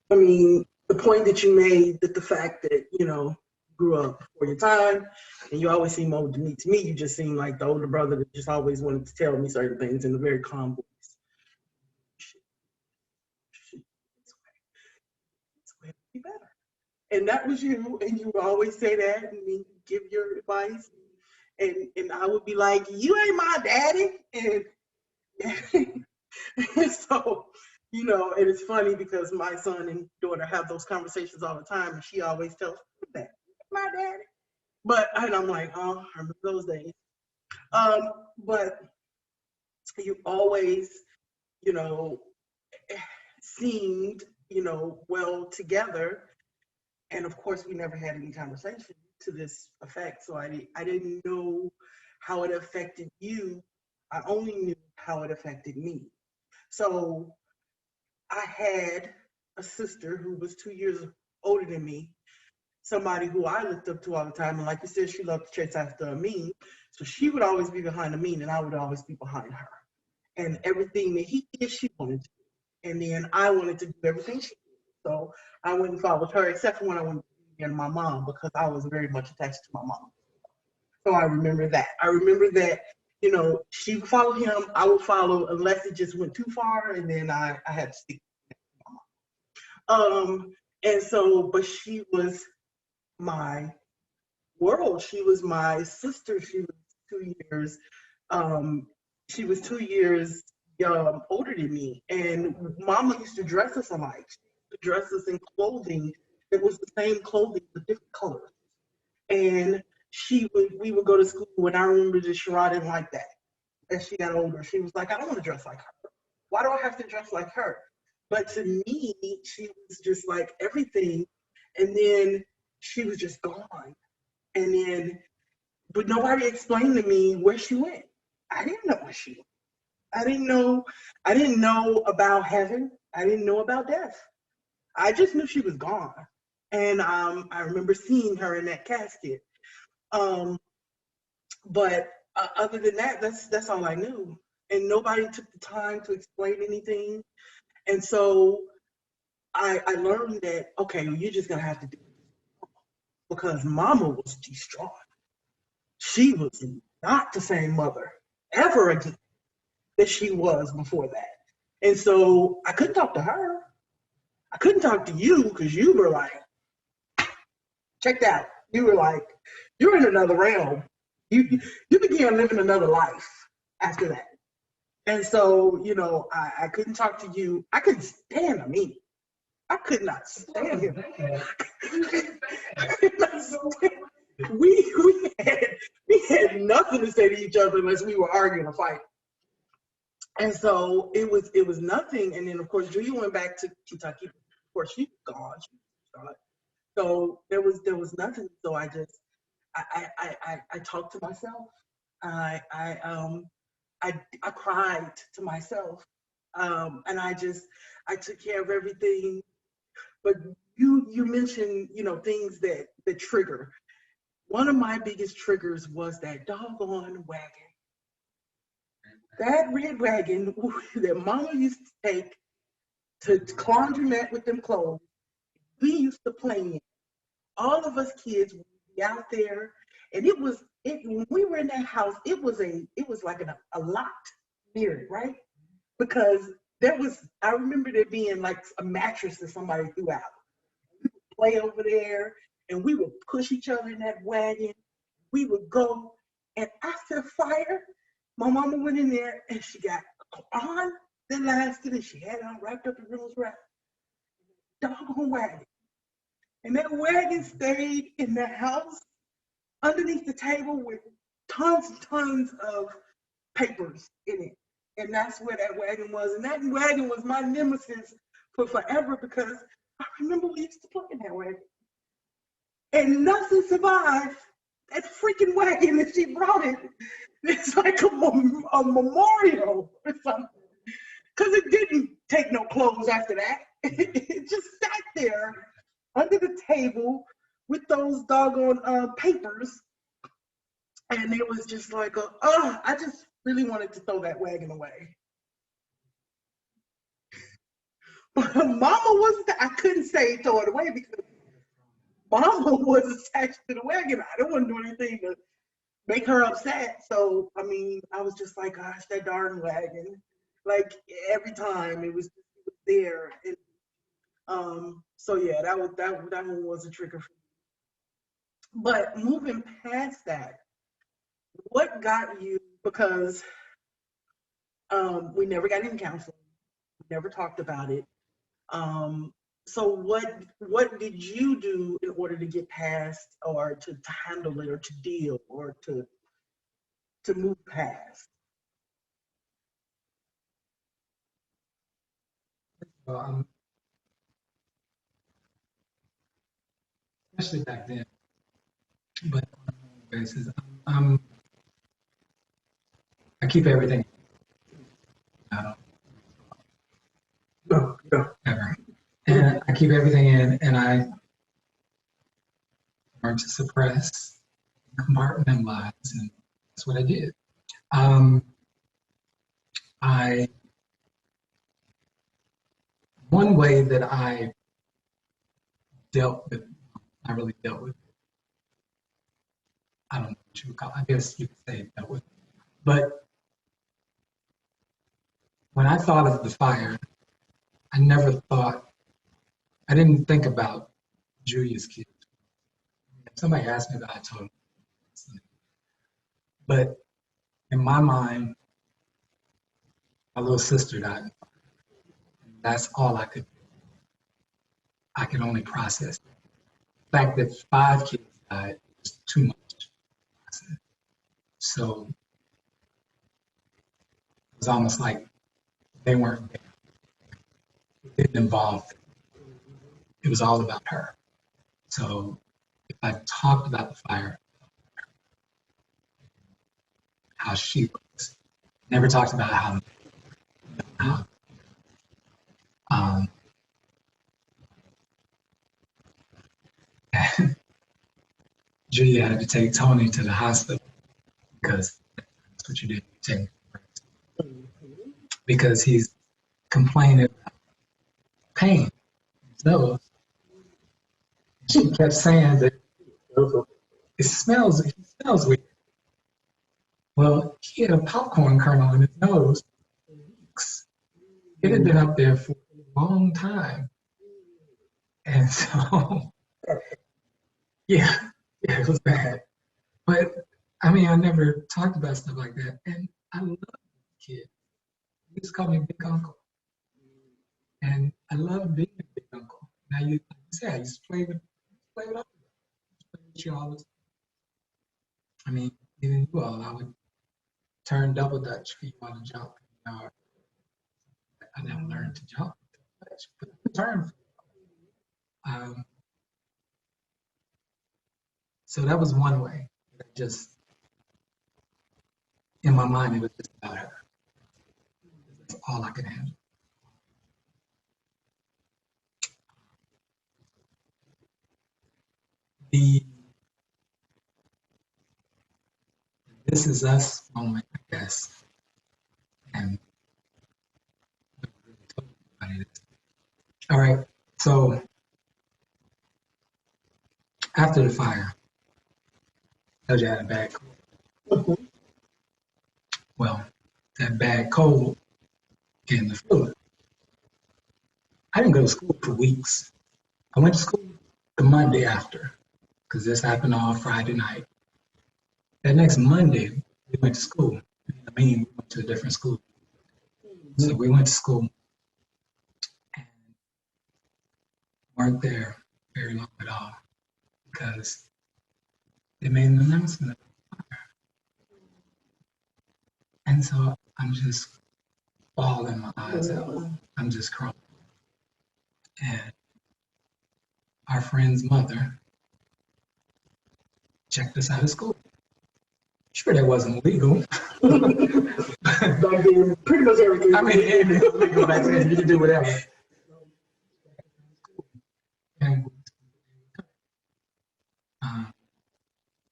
I mean, the point that you made, that the fact that, you know, grew up before your time and you always seem older to me, you just seem like the older brother that just always wanted to tell me certain things in a very calm voice. It's way to be better. And that was you, and you would always say that and then give your advice. And I would be like, you ain't my daddy. And so, you know, and it's funny because my son and daughter have those conversations all the time, and she always tells me that, my daddy. But and I'm like, oh, I remember those days. But you always, you know, seemed, you know, well together. And of course, we never had any conversation to this effect. So I didn't know how it affected you. I only knew how it affected me. So I had a sister who was 2 years older than me, somebody who I looked up to all the time. And like you said, she loved to chase after a meme. So she would always be behind the meme and I would always be behind her. And everything that he did, she wanted to do. And then I wanted to do everything she did. So I went and followed her, except for when I wanted to me and my mom because I was very much attached to my mom. So I remember that. I remember that, you know, she would follow him, I would follow unless it just went too far, and then I had to stick to my mom. And so, but she was my world. She was my sister. She was 2 years. She was 2 years older than me, and Mama used to dress us alike. She used to dress us in clothing that was the same clothing but different colors. And we would go to school, and I remember that Sherrod didn't like that. As she got older, she was like, I don't want to dress like her. Why do I have to dress like her? But to me, she was just like everything. And then she was just gone. And then, but nobody explained to me where she went. I didn't know where she went. I didn't know about heaven. I didn't know about death. I just knew she was gone. And I remember seeing her in that casket. But other than that, that's all I knew. And nobody took the time to explain anything. And so I learned that, okay, you're just gonna have to do it because Mama was distraught. She was not the same mother ever again that she was before that. And so I couldn't talk to her. I couldn't talk to you because you were like, checked out. You were like, you're in another realm. You began living another life after that. And so, you know, I couldn't talk to you. I couldn't stand him. I could not stand him. We had nothing to say to each other unless we were arguing or fighting. And so it was nothing. And then of course Julia went back to Kentucky. Of course she's gone. She was gone. So there was nothing. So I talked to myself. I cried to myself. And I took care of everything. But you mentioned, you know, things that trigger. One of my biggest triggers was that doggone wagon. That red wagon that Mama used to take to laundromat with them clothes. We used to play in. All of us kids would be out there, and when we were in that house, it was like a lot near it, right? Because I remember there being like a mattress that somebody threw out. We would play over there, and we would push each other in that wagon. We would go, and after the fire, my mama went in there and she got on the lasted and she had it on wrapped up in Reynolds wrap. Doggone wagon. And that wagon stayed in the house underneath the table with tons and tons of papers in it. And that's where that wagon was. And that wagon was my nemesis for forever because I remember we used to play in that wagon. And nothing survived that freaking wagon that she brought it. It's like a memorial or something. Because it didn't take no clothes after that. It just sat there under the table with those doggone papers. And it was just like, I just really wanted to throw that wagon away. But Mama wasn't, I couldn't say throw it away because Mama was attached to the wagon. I didn't want to do anything to make her upset. So, I mean, I was just like, gosh, that darn wagon. Like every time it was there. And so yeah, that one was a trigger for me. But moving past that, what got you, because we never got into counseling, we never talked about it. So what did you do in order to get past or to handle it or to deal or to move past? Especially back then, but on a basis, I keep everything. I don't ever. And I keep everything in, and I learn to suppress, compartmentalize, and that's what I did. One way that I dealt with I really dealt with it. I don't know what you would call, I guess you could say dealt with it. But when I thought of the fire, I never thought, I didn't think about Julia's kids. If somebody asked me that, I told them. But in my mind, my little sister died. That's all I could do. I could only process. The fact that 5 kids died was too much. So it was almost like they weren't there. It didn't involve them. It was all about her. So if I talked about the fire, how she was, never talked about how um, Julia had to take Tony to the hospital because that's what you did. You take him because he's complaining about pain in his nose. She kept saying that it smells weird. Well, he had a popcorn kernel in his nose. It had been up there for a long time. And so, yeah, it was bad. But I mean, I never talked about stuff like that. And I love the kid. He just called me Big Uncle. And I love being a Big Uncle. Now, like you said, I used to play with all of them. Play with you all the time. I mean, even you all, I would turn double dutch for you all to jump. I never learned to jump double dutch, but I turn. So that was one way. Just in my mind, it was just about her. That's all I could handle. The This Is Us moment, I guess, and all right. So after the fire, I told you I had a bad cold. Well, that bad cold came the flu. I didn't go to school for weeks. I went to school the Monday after, because this happened on Friday night. That next Monday, we went to school. I mean, we went to a different school. So we went to school and weren't there very long at all because they made an announcement of the fire. And so I'm just bawling my eyes out. I'm just crying. And our friend's mother checked us out of school. Sure, that wasn't legal. Back then, pretty much everything. I mean, it was legal back then. You could do whatever. And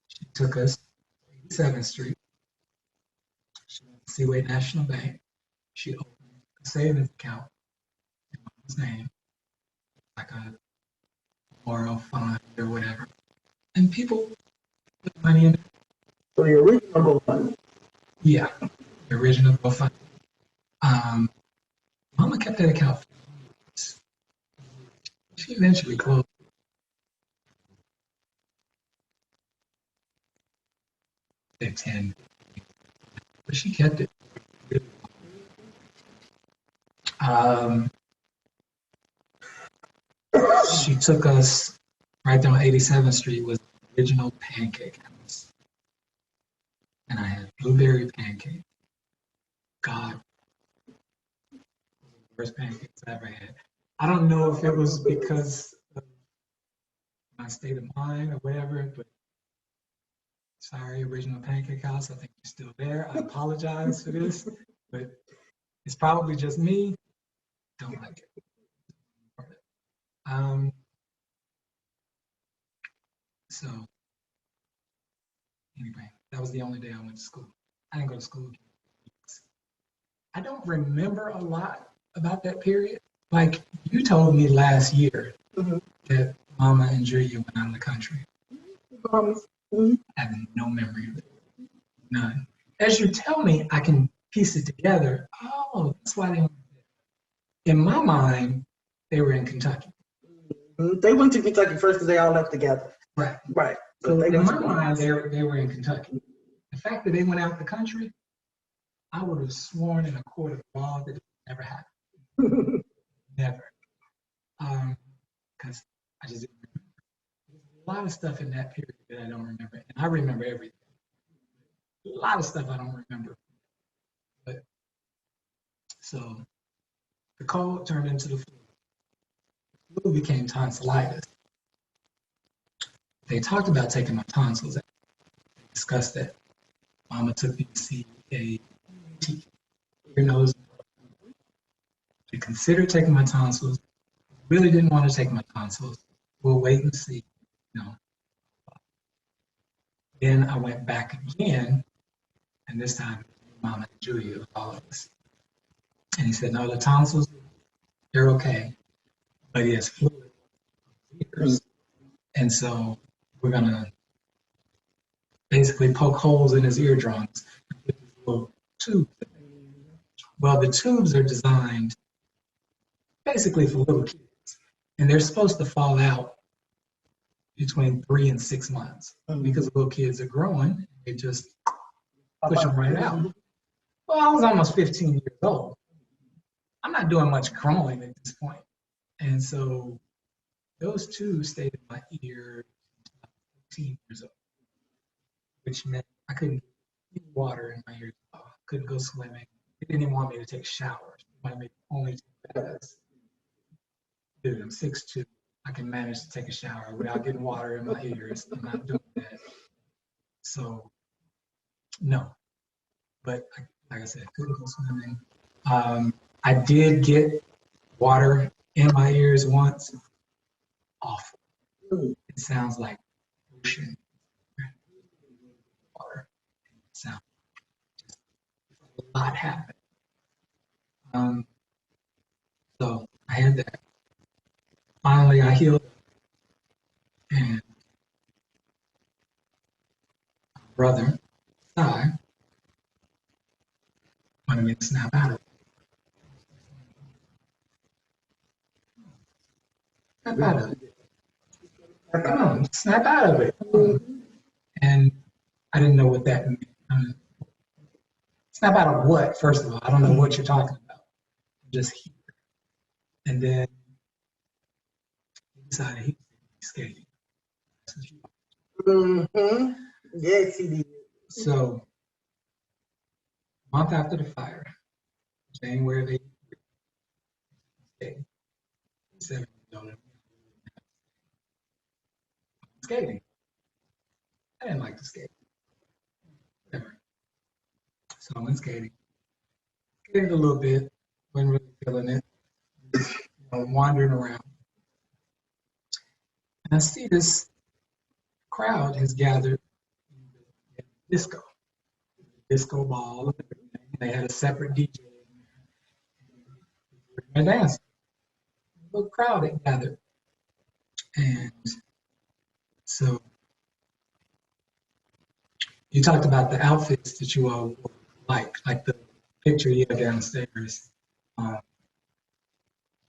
she took us to 87th Street. She went to Seaway National Bank. She opened a savings account in Mom's name, like a memorial fund or whatever. And people put money in it. So the original fund. Yeah, the original fund. Mama kept that account for years. She eventually closed. At 10, but she kept it. She took us right down 87th Street was the original pancake house. And I had blueberry pancake. God, the worst pancakes I ever had. I don't know if it was because of my state of mind or whatever, but sorry, original pancake house. I think you're still there. I apologize for this, but it's probably just me. Don't like it. So anyway, that was the only day I went to school. I didn't go to school. I don't remember a lot about that period. Like you told me last year that Mama and Julia went out of the country. Mhm. I have no memory of it. None. As you tell me, I can piece it together. Oh, that's why they went there. In my mind, they were in Kentucky. They went to Kentucky first because they all left together. Right. Right. So they in went my to mind, they were in Kentucky. The fact that they went out the country, I would have sworn in a court of law that it never happened. Never. Because I just didn't remember. There's a lot of stuff in that period that I don't remember. And I remember everything. A lot of stuff I don't remember. But so the cold turned into the flu. The flu became tonsillitis. They talked about taking my tonsils out. They discussed that. Mama took me to see a ear, nose. They considered taking my tonsils. Really didn't want to take my tonsils. We'll wait and see. No. Then I went back again, and this time Mama and Julia, all of us. And he said, no, the tonsils, they're okay, but he has fluid ears. And so we're gonna basically poke holes in his eardrums with these little tubes. Well, the tubes are designed basically for little kids, and they're supposed to fall out between 3 and 6 months because little kids are growing. They just push them right out. Well, I was almost 15 years old. I'm not doing much growing at this point. And so those tubes stayed in my ear until I was 15 years old, which meant I couldn't get water in my ears. I couldn't go swimming. They didn't even want me to take showers. They wanted me to only take baths. Dude, I'm 6'2". I can manage to take a shower without getting water in my ears. I'm not doing that. So, no. But like I said, couldn't go swimming. I did get water in my ears once. Awful. It sounds like ocean water. It sounds a lot happened. So I had that. Finally, I healed, and my brother, Sai, wanted me to snap out of it. Snap out of it. Come on, snap out of it. And I didn't know what that meant. Snap out of what, first of all? I don't know what you're talking about. I'm just here. And then he decided he was skating. Mm-hmm. Yes, he did. So, a month after the fire, January of 83, 7 years old, skating. I didn't like to skate. Never. So I went skating. Skated a little bit, wasn't really feeling it. Just, wandering around. And I see this crowd has gathered in the disco ball. They had a separate DJ and dancing. A little crowd had gathered. And so you talked about the outfits that you all wore, like the picture you have downstairs.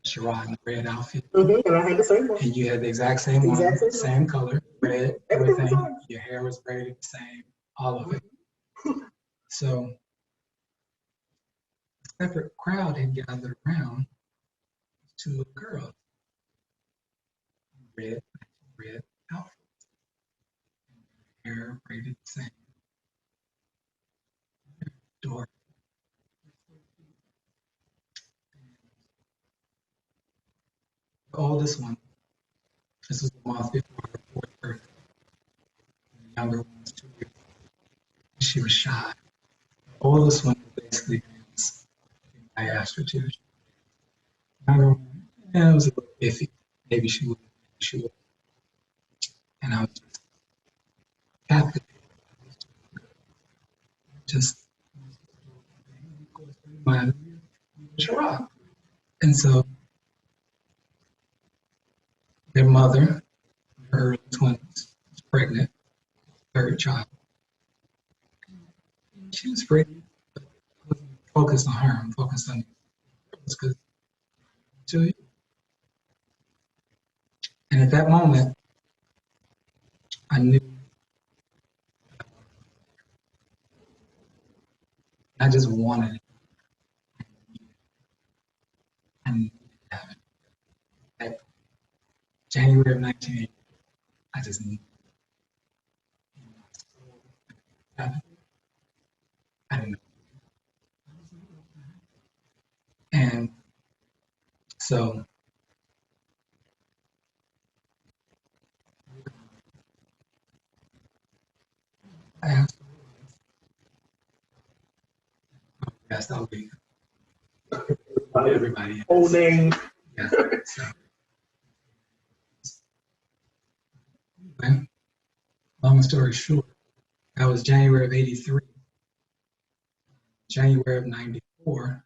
Sherrod in the red outfit. And I had the same one. And you had the exact same one, same color, red, everything. Your hair was braided the same, all of it. So a separate crowd had gathered around two little girls. Red outfits. Hair braided the same. Door. The oldest one, this was the month before her fourth birthday. The younger one was 2 years old. She was shy. The oldest one was basically danced. I asked her to. The younger one, it was a little iffy. Maybe she would, maybe she would. And I was just captivated. Just my Sherrod. And so their mother third child. She was pretty, but I wasn't focused on her. I'm focused on because to you. And at that moment, I knew I just wanted it. And at January of 1980, I just knew. I didn't know. And so I asked, yes, I'll be everybody. Whole name. Yeah. So, anyway, long story short, that was January of 83. January of 94.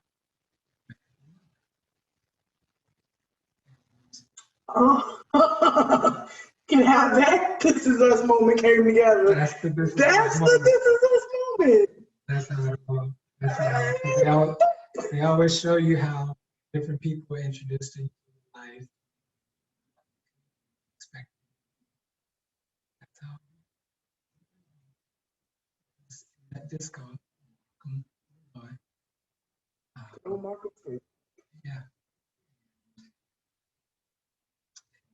Oh, can have that. This is us moment came together. That's the this That's the this is us moment. That's how it all. That's how they always show you how different people are introduced into life. That's how that disco. Oh, Marco. Yeah.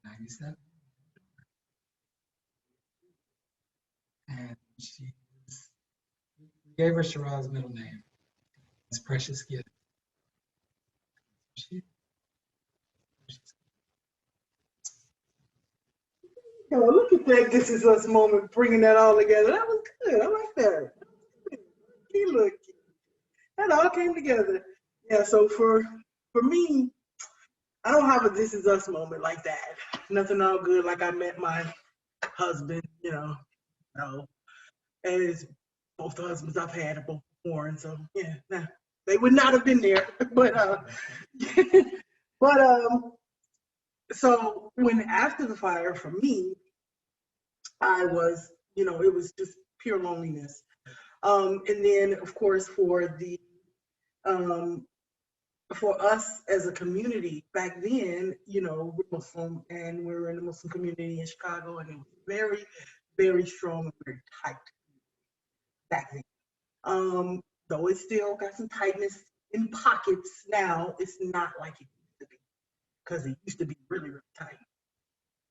97. And she gave her Shiraz's middle name. It's Precious Gift. Yo, look at that. This is us moment, bringing that all together. That was good. I like that. Look, that all came together. Yeah. So for me, I don't have a this is us moment like that. Nothing all good. Like I met my husband. No. As both the husbands I've had are both foreign, so yeah, nah, they would not have been there. But so when after the fire for me, I was, it was just pure loneliness. And then of course for us as a community back then, we're Muslim and we're in the Muslim community in Chicago, and it was very, very strong and very tight back then. Though it's still got some tightness in pockets now, it's not like it used to be, because it used to be really, really tight.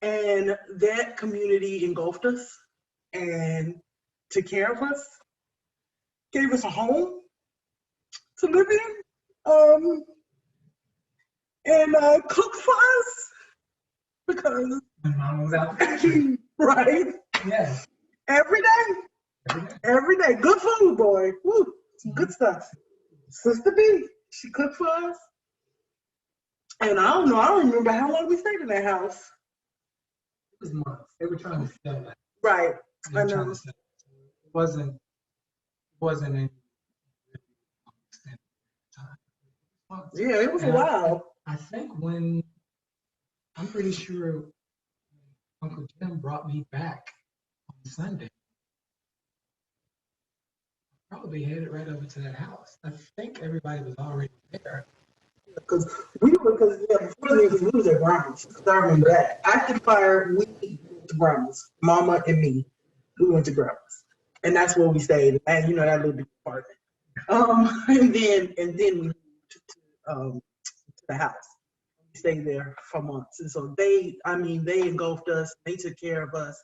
And that community engulfed us and took care of us, gave us a home to live in, and cooked for us because when Mom was out, right? Yeah. Every day, good food, boy. Woo, some good stuff. Sister B, she cooked for us. And I don't remember how long we stayed in that house. It was months. They were trying to sell that. Right. I know. It wasn't any time. Yeah, it was a while. I think I'm pretty sure Uncle Jim brought me back on Sunday. Probably headed right over to that house. I think everybody was already there. Because before this, we was at Browns. I remember that. After the fire, we went to Browns. Mama and me, we went to Browns, and that's where we stayed. And that little bit apartment. And then we moved to the house. We stayed there for months, and so they engulfed us. They took care of us.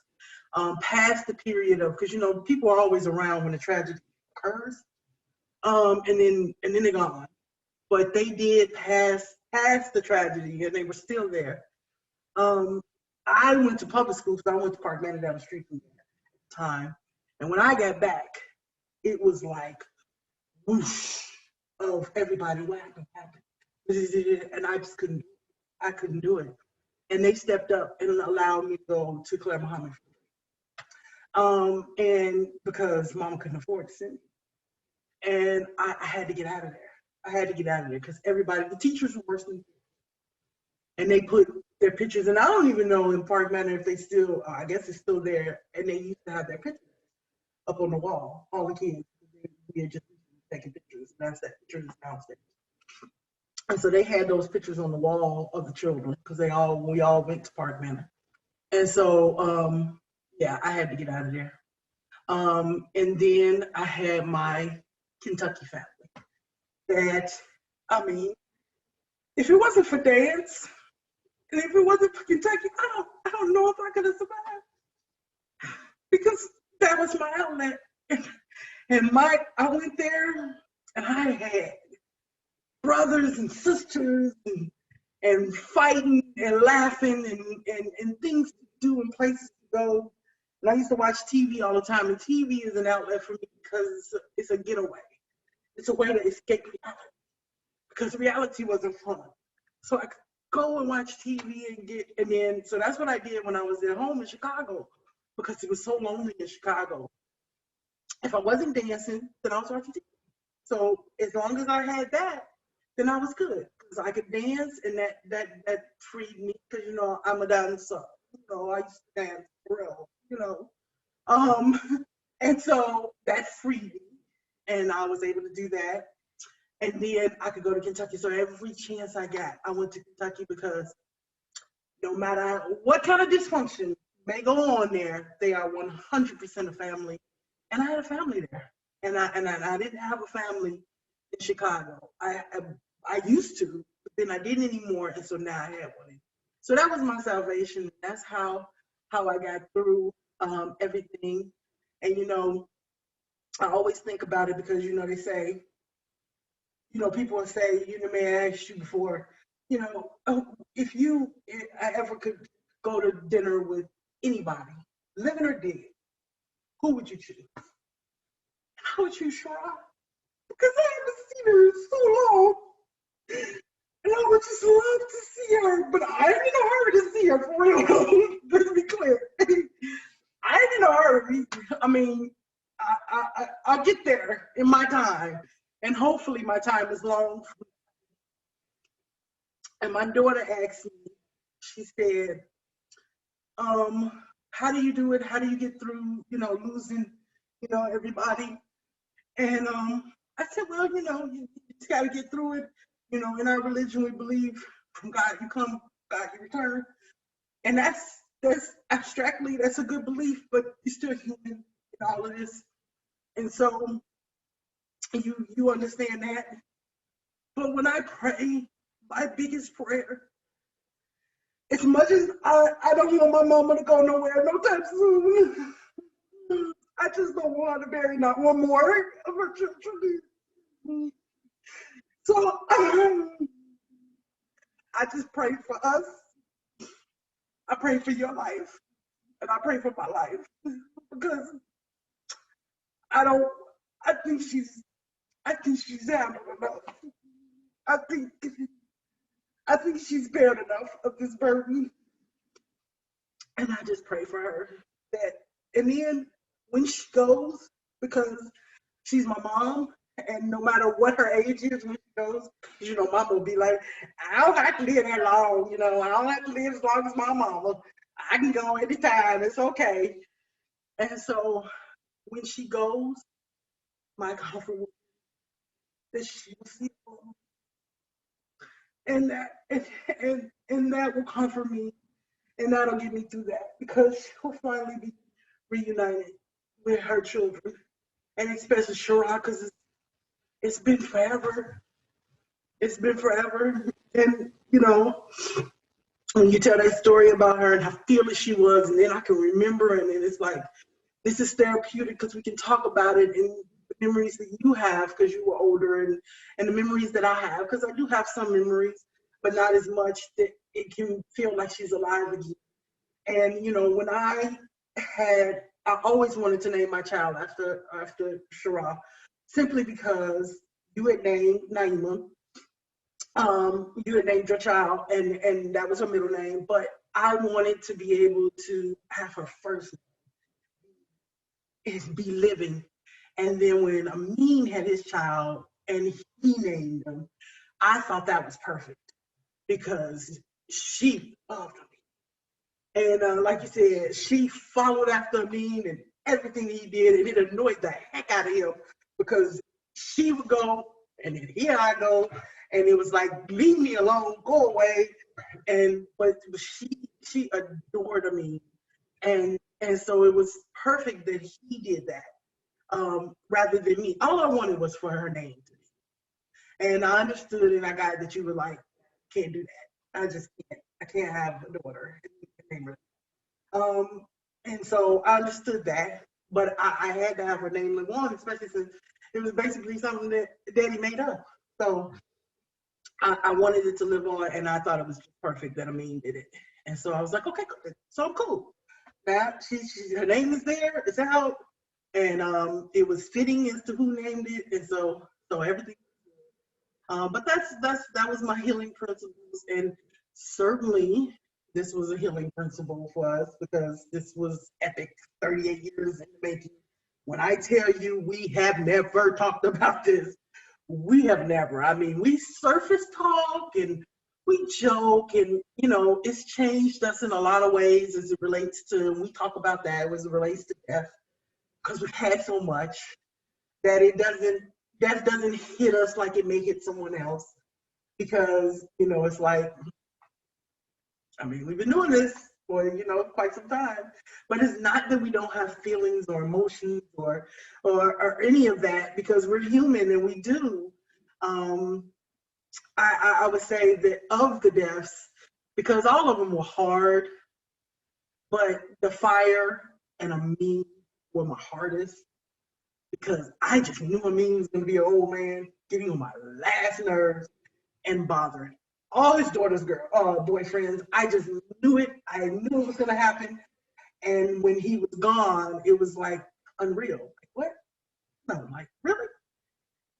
Past the period of, because people are always around when a tragedy occurs, and then they're gone. But they did pass the tragedy, and they were still there. I went to public school, so I went to Park Manor down the street from there at the time. And when I got back, it was like whoosh of everybody, what happened? And I just couldn't do it. And they stepped up and allowed me to go to Claire Muhammad. And because Mama couldn't afford to send me. And I had to get out of there. I had to get out of there because the teachers were worse than me. And they put their pictures, and I don't even know in Park Manor if they still, I guess it's still there, and they used to have their pictures. up on the wall, all the kids. We had just taking pictures, and that's that picture that's downstairs. And so they had those pictures on the wall of the children because we all went to Park Manor. And so, yeah, I had to get out of there. And then I had my Kentucky family. That, I mean, if it wasn't for dance, and if it wasn't for Kentucky, I don't know if I could have survived, because that was my outlet. And I went there, and I had brothers and sisters and fighting and laughing and things to do and places to go. And I used to watch TV all the time, and TV is an outlet for me because it's a getaway. It's a way to escape reality, because reality wasn't fun. So I could go and watch TV so that's what I did when I was at home in Chicago, because it was so lonely in Chicago. If I wasn't dancing, then I was watching TV. So as long as I had that, then I was good, because I could dance, and that freed me, because I'm a dancer. I used to dance for real, and so that freed me, and I was able to do that. And then I could go to Kentucky. So every chance I got, I went to Kentucky, because no matter what kind of dysfunction may go on there, they are 100% a family. And I had a family there. And I didn't have a family in Chicago. I used to, but then I didn't anymore. And so now I have one. So that was my salvation. That's how I got through everything. And, I always think about it, because, they say, people will say, may I ask you before, if I ever could go to dinner with anybody, living or dead, who would you choose? I would choose Shara, because I haven't seen her in so long. And I would just love to see her, but I ain't in a hurry to see her, for real. Let's be clear. I ain't in a hurry. I mean, I'll get there in my time, and hopefully my time is long. And my daughter asked me, she said, how do you do it? How do you get through, losing, everybody? And I said, well, you just got to get through it. In our religion, we believe from God you come, God you return. And that's abstractly, that's a good belief, but you're still human in all of this. And so you understand that. But when I pray, my biggest prayer, as much as I don't want my mama to go nowhere no time soon, I just don't want her to bury not one more of her children. So I just pray for us. I pray for your life, and I pray for my life, because I think she's handled enough. I think she's bared enough of this burden. And I just pray for her that, and then when she goes, because she's my mom, and no matter what her age is when she goes, mama will be like, I don't have to live that long, I don't have to live as long as my mama. I can go anytime, it's okay. And so when she goes, my comfort will be that she will see her. And that will comfort me, and that'll get me through that, because she'll finally be reunited with her children, and especially Shara, because it's been forever. It's been forever. And, when you tell that story about her and how fearless she was, and then I can remember, and then it's like, this is therapeutic, because we can talk about it, and the memories that you have because you were older, and the memories that I have, because I do have some memories, but not as much that it can feel like she's alive again. And, when I always wanted to name my child after Shara, simply because you had named Naima. You had named your child, and that was her middle name, but I wanted to be able to have her first name and be living. And then when Amin had his child and he named him, I thought that was perfect, because she loved me. And like you said, she followed after Amin, and everything he did, and it annoyed the heck out of him because she would go, and then here I go, and it was like, leave me alone, go away. And but she adored me, and so it was perfect that he did that rather than me. All I wanted was for her name to be, and I understood and I got that you were like, can't do that. I just can't. I can't have a daughter. Um, and so I understood that, but I had to have her name live on, especially since it was basically something that Daddy made up. So I wanted it to live on, and I thought it was perfect that Amin did it. And so I was like, okay, good. So I'm cool. Now her name is there, it's out, and it was fitting as to who named it, and so everything. But that was my healing principles, and certainly this was a healing principle for us because this was epic, 38 years in the making. When I tell you we have never talked about this, we have never. I mean, we surface talk and we joke, and it's changed us in a lot of ways as it relates to. We talk about that as it relates to death because we've had so much that that doesn't hit us like it may hit someone else because it's like, I mean, we've been doing this for quite some time, but it's not that we don't have feelings or emotions or any of that because we're human and we do. um I would say that of the deaths, because all of them were hard, but the fire and Amin were my hardest because I just knew Amin was going to be an old man, getting on my last nerves and bothering all his daughter's boyfriends. I just knew it. I knew it was going to happen. And when he was gone, it was like unreal. Like, what? No, like, really?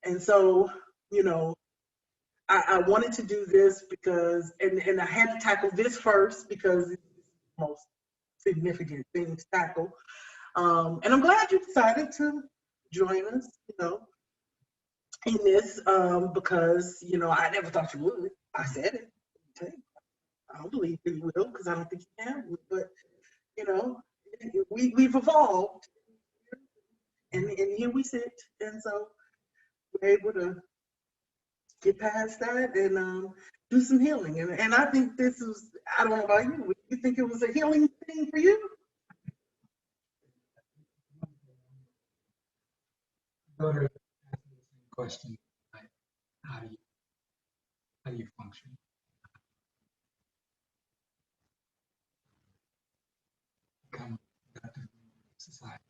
And so, I wanted to do this because, and I had to tackle this first because it's the most significant thing to tackle. And I'm glad you decided to join us, in this because, I never thought you would. I said it. I don't believe that you will because I don't think you can. But, you know, we've evolved and here we sit. And so we're able to get past that and do some healing. And I think this was, I don't know about you, you think it was a healing thing for you? Daughter asked me the same question, like, how do you function? Become productive in society.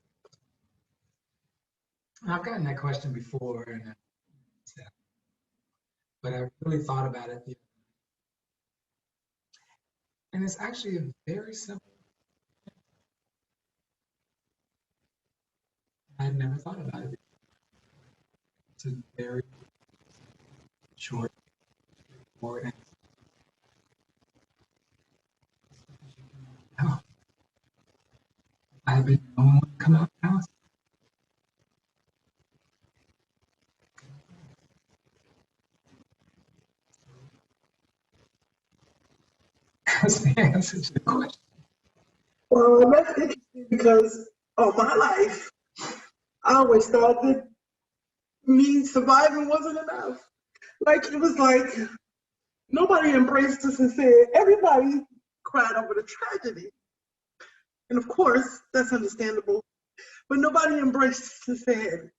And I've gotten that question before, but I really thought about it, and it's actually a very simple. I had never thought about it. It's a very short, straightforward answer. Oh, I've been the only one to come out of the house. That's the answer to the question. Well, that's interesting because all my life, I always thought that me surviving wasn't enough. Like, it was like nobody embraced us and said, everybody cried over the tragedy. And of course, that's understandable. But nobody embraced us and said,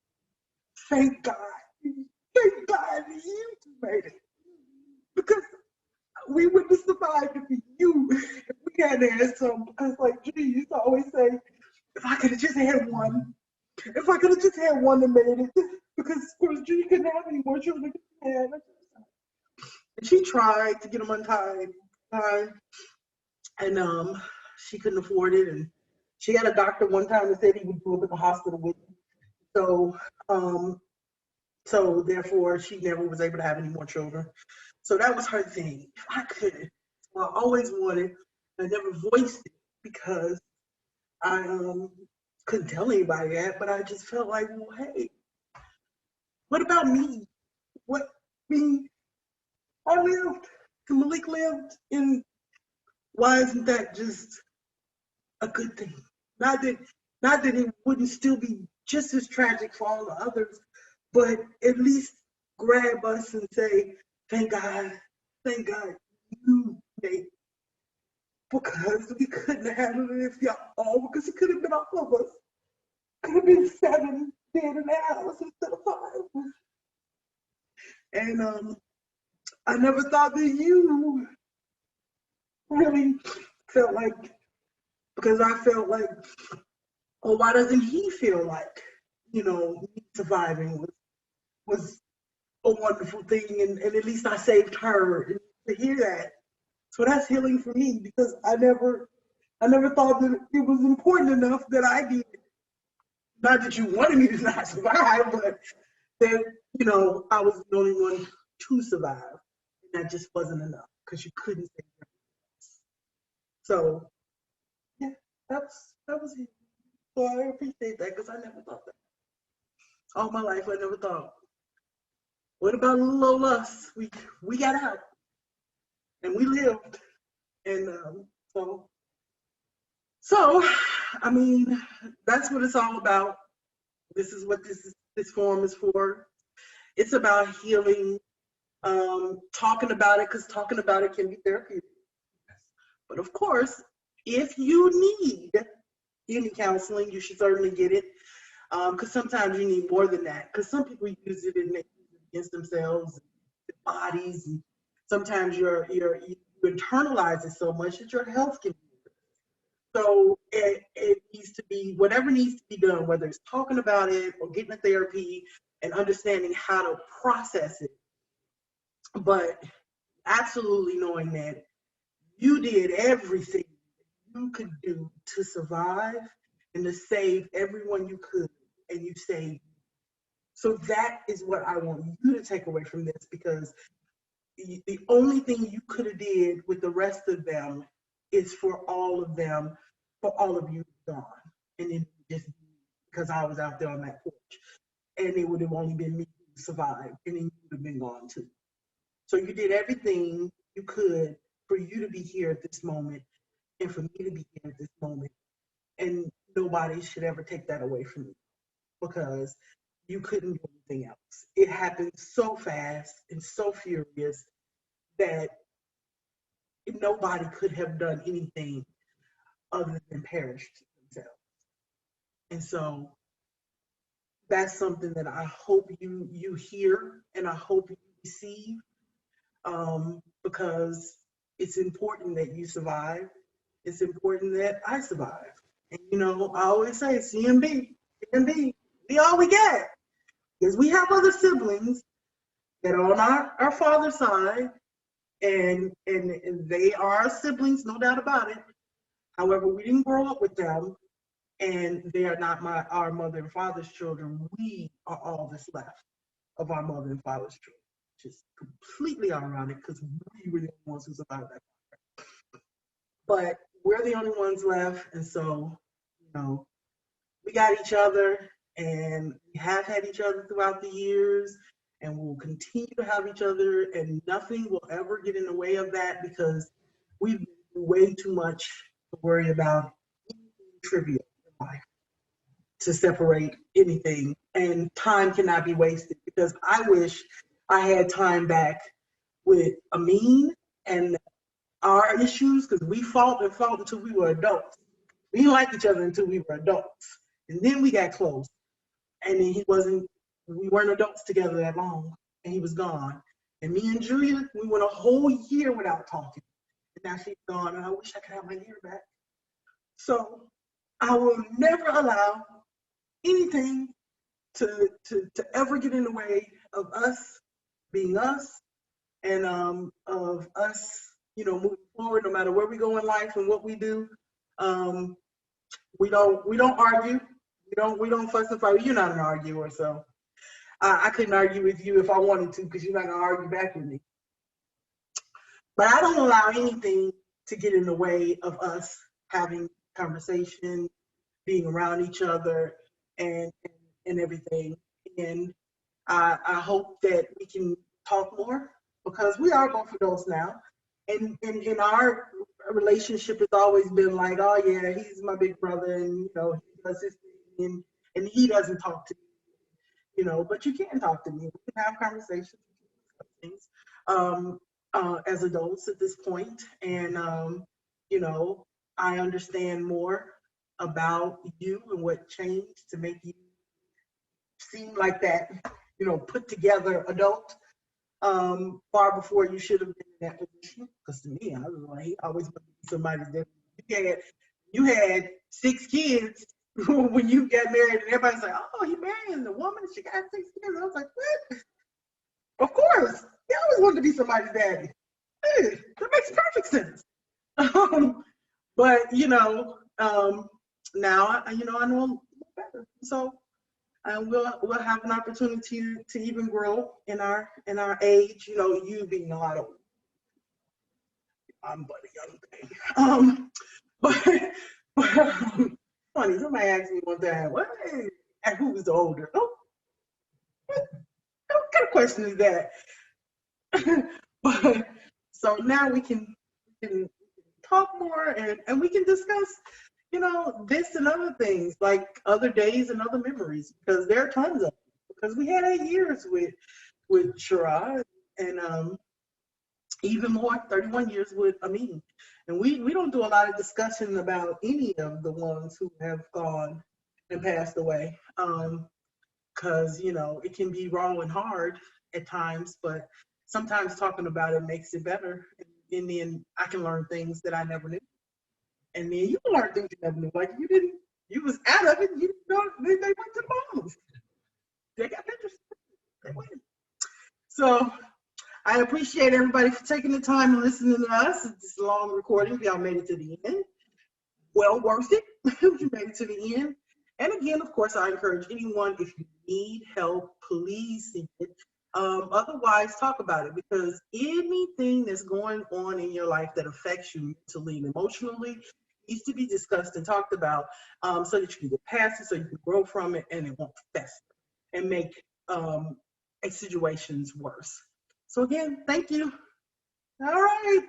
thank God. Thank God you made it. Because we wouldn't have survived if you if we had had some. Because like Judy used to always say, if I could have just had one, if I could have just had one that made it. Because of course Judy couldn't have any more children. And she tried to get them untied, and she couldn't afford it. And she had a doctor one time that said he would do it at the hospital with her. So, so therefore, she never was able to have any more children. So that was her thing. If I could, well, I always wanted. I never voiced it because I couldn't tell anybody that. But I just felt like, well, hey, what about me? What I mean, I lived. Malik lived, and why isn't that just a good thing? Not that Not that it wouldn't still be just as tragic for all the others, but at least grab us and say, thank God you made it. Because we couldn't have handled it if y'all, because it could have been all of us. Could have been 7 dead in the house instead of 5. And I never thought that you really felt like, because I felt like, oh, why doesn't he feel like, me surviving was a wonderful thing, and at least I saved her. And to hear that, so that's healing for me, because I never thought that it was important enough that I did. Not that you wanted me to not survive, but that, I was the only one to survive. And that just wasn't enough, because you couldn't save her. So, yeah, that was it. So I appreciate that, because I never thought that. All my life, I never thought, what about a little old us? We got out, and we lived. And so, I mean, that's what it's all about. This is what this forum is for. It's about healing, talking about it, because talking about it can be therapeutic. But of course, if you need any counseling, you should certainly get it, because sometimes you need more than that. Because some people use it and they use it against themselves, their bodies, and sometimes you internalize it so much that your health can be. So it needs to be, whatever needs to be done, whether it's talking about it or getting a therapy and understanding how to process it. But absolutely knowing that you did everything you could do to survive and to save everyone you could, and you saved. So that is what I want you to take away from this, because the only thing you could have did with the rest of them is for all of them, for all of you gone. And then just because I was out there on that porch, and it would have only been me who survived, and then you would have been gone too. So you did everything you could for you to be here at this moment, and for me to be here at this moment. And nobody should ever take that away from you, because you couldn't do anything else. It happened so fast and so furious that nobody could have done anything other than perish themselves. And so that's something that I hope you hear, and I hope you receive, because it's important that you survive. It's important that I survive. And I always say CMB, we all we get. Because we have other siblings that are on our father's side, and they are siblings, no doubt about it. However, we didn't grow up with them, and they are not our mother and father's children. We are all that's left of our mother and father's children, which is completely ironic, because we were the only ones who survived that. But we're the only ones left, and so, we got each other, and we have had each other throughout the years, and we'll continue to have each other, and nothing will ever get in the way of that, because we've been through way too much to worry about anything trivial in life to separate anything. And time cannot be wasted, because I wish I had time back with Amin and our issues, because we fought until we were adults. We didn't like each other until we were adults. And then we got close. And then we weren't adults together that long, and he was gone. And me and Julia, we went a whole year without talking. And now she's gone, and I wish I could have my year back. So I will never allow anything to ever get in the way of us being us, and of us, moving forward, no matter where we go in life and what we do. We don't argue. We don't fuss and fight. You're not an arguer, so I couldn't argue with you if I wanted to, because you're not gonna argue back with me. But I don't allow anything to get in the way of us having conversation, being around each other, and everything. And I hope that we can talk more, because we are both adults now. And in our relationship has always been like, oh yeah, he's my big brother, and does his thing, and he doesn't talk to me, but you can talk to me. We can have conversations, things, as adults at this point, and I understand more about you and what changed to make you seem like that, put together adult, far before you should have been in that position. Because to me, I was like, he always wanted to be somebody's dad. You had 6 kids when you got married, and everybody's like, oh, he married a woman, she got 6 kids. I was like, what? Of course. He always wanted to be somebody's daddy. Hey, that makes perfect sense. But now I know a little better. So we'll have an opportunity to even grow in our age. You being a lot older. I'm but a young thing. But funny. Somebody asked me one time, "What? And who's older?" Oh, what kind of question is that? But so now we can talk more, and we can discuss, this and other things, like other days and other memories, because there are tons of them. Because we had 8 years with Shara, and even more, 31 years with Amin. And we don't do a lot of discussion about any of the ones who have gone and passed away, because it can be raw and hard at times, but sometimes talking about it makes it better. And then I can learn things that I never knew. And then you learn things you never knew. Like you was out of it. You didn't know they went to the Bahamas. They got pictures. They went. So I appreciate everybody for taking the time and listening to us. It's a long recording. Y'all made it to the end. Well worth it. You made it to the end. And again, of course, I encourage anyone, if you need help, please seek it. Otherwise, talk about it, because anything that's going on in your life that affects you mentally and emotionally needs to be discussed and talked about, so that you can get past it, so you can grow from it, and it won't fester and make situations worse. So again, thank you. All right,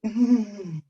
bye.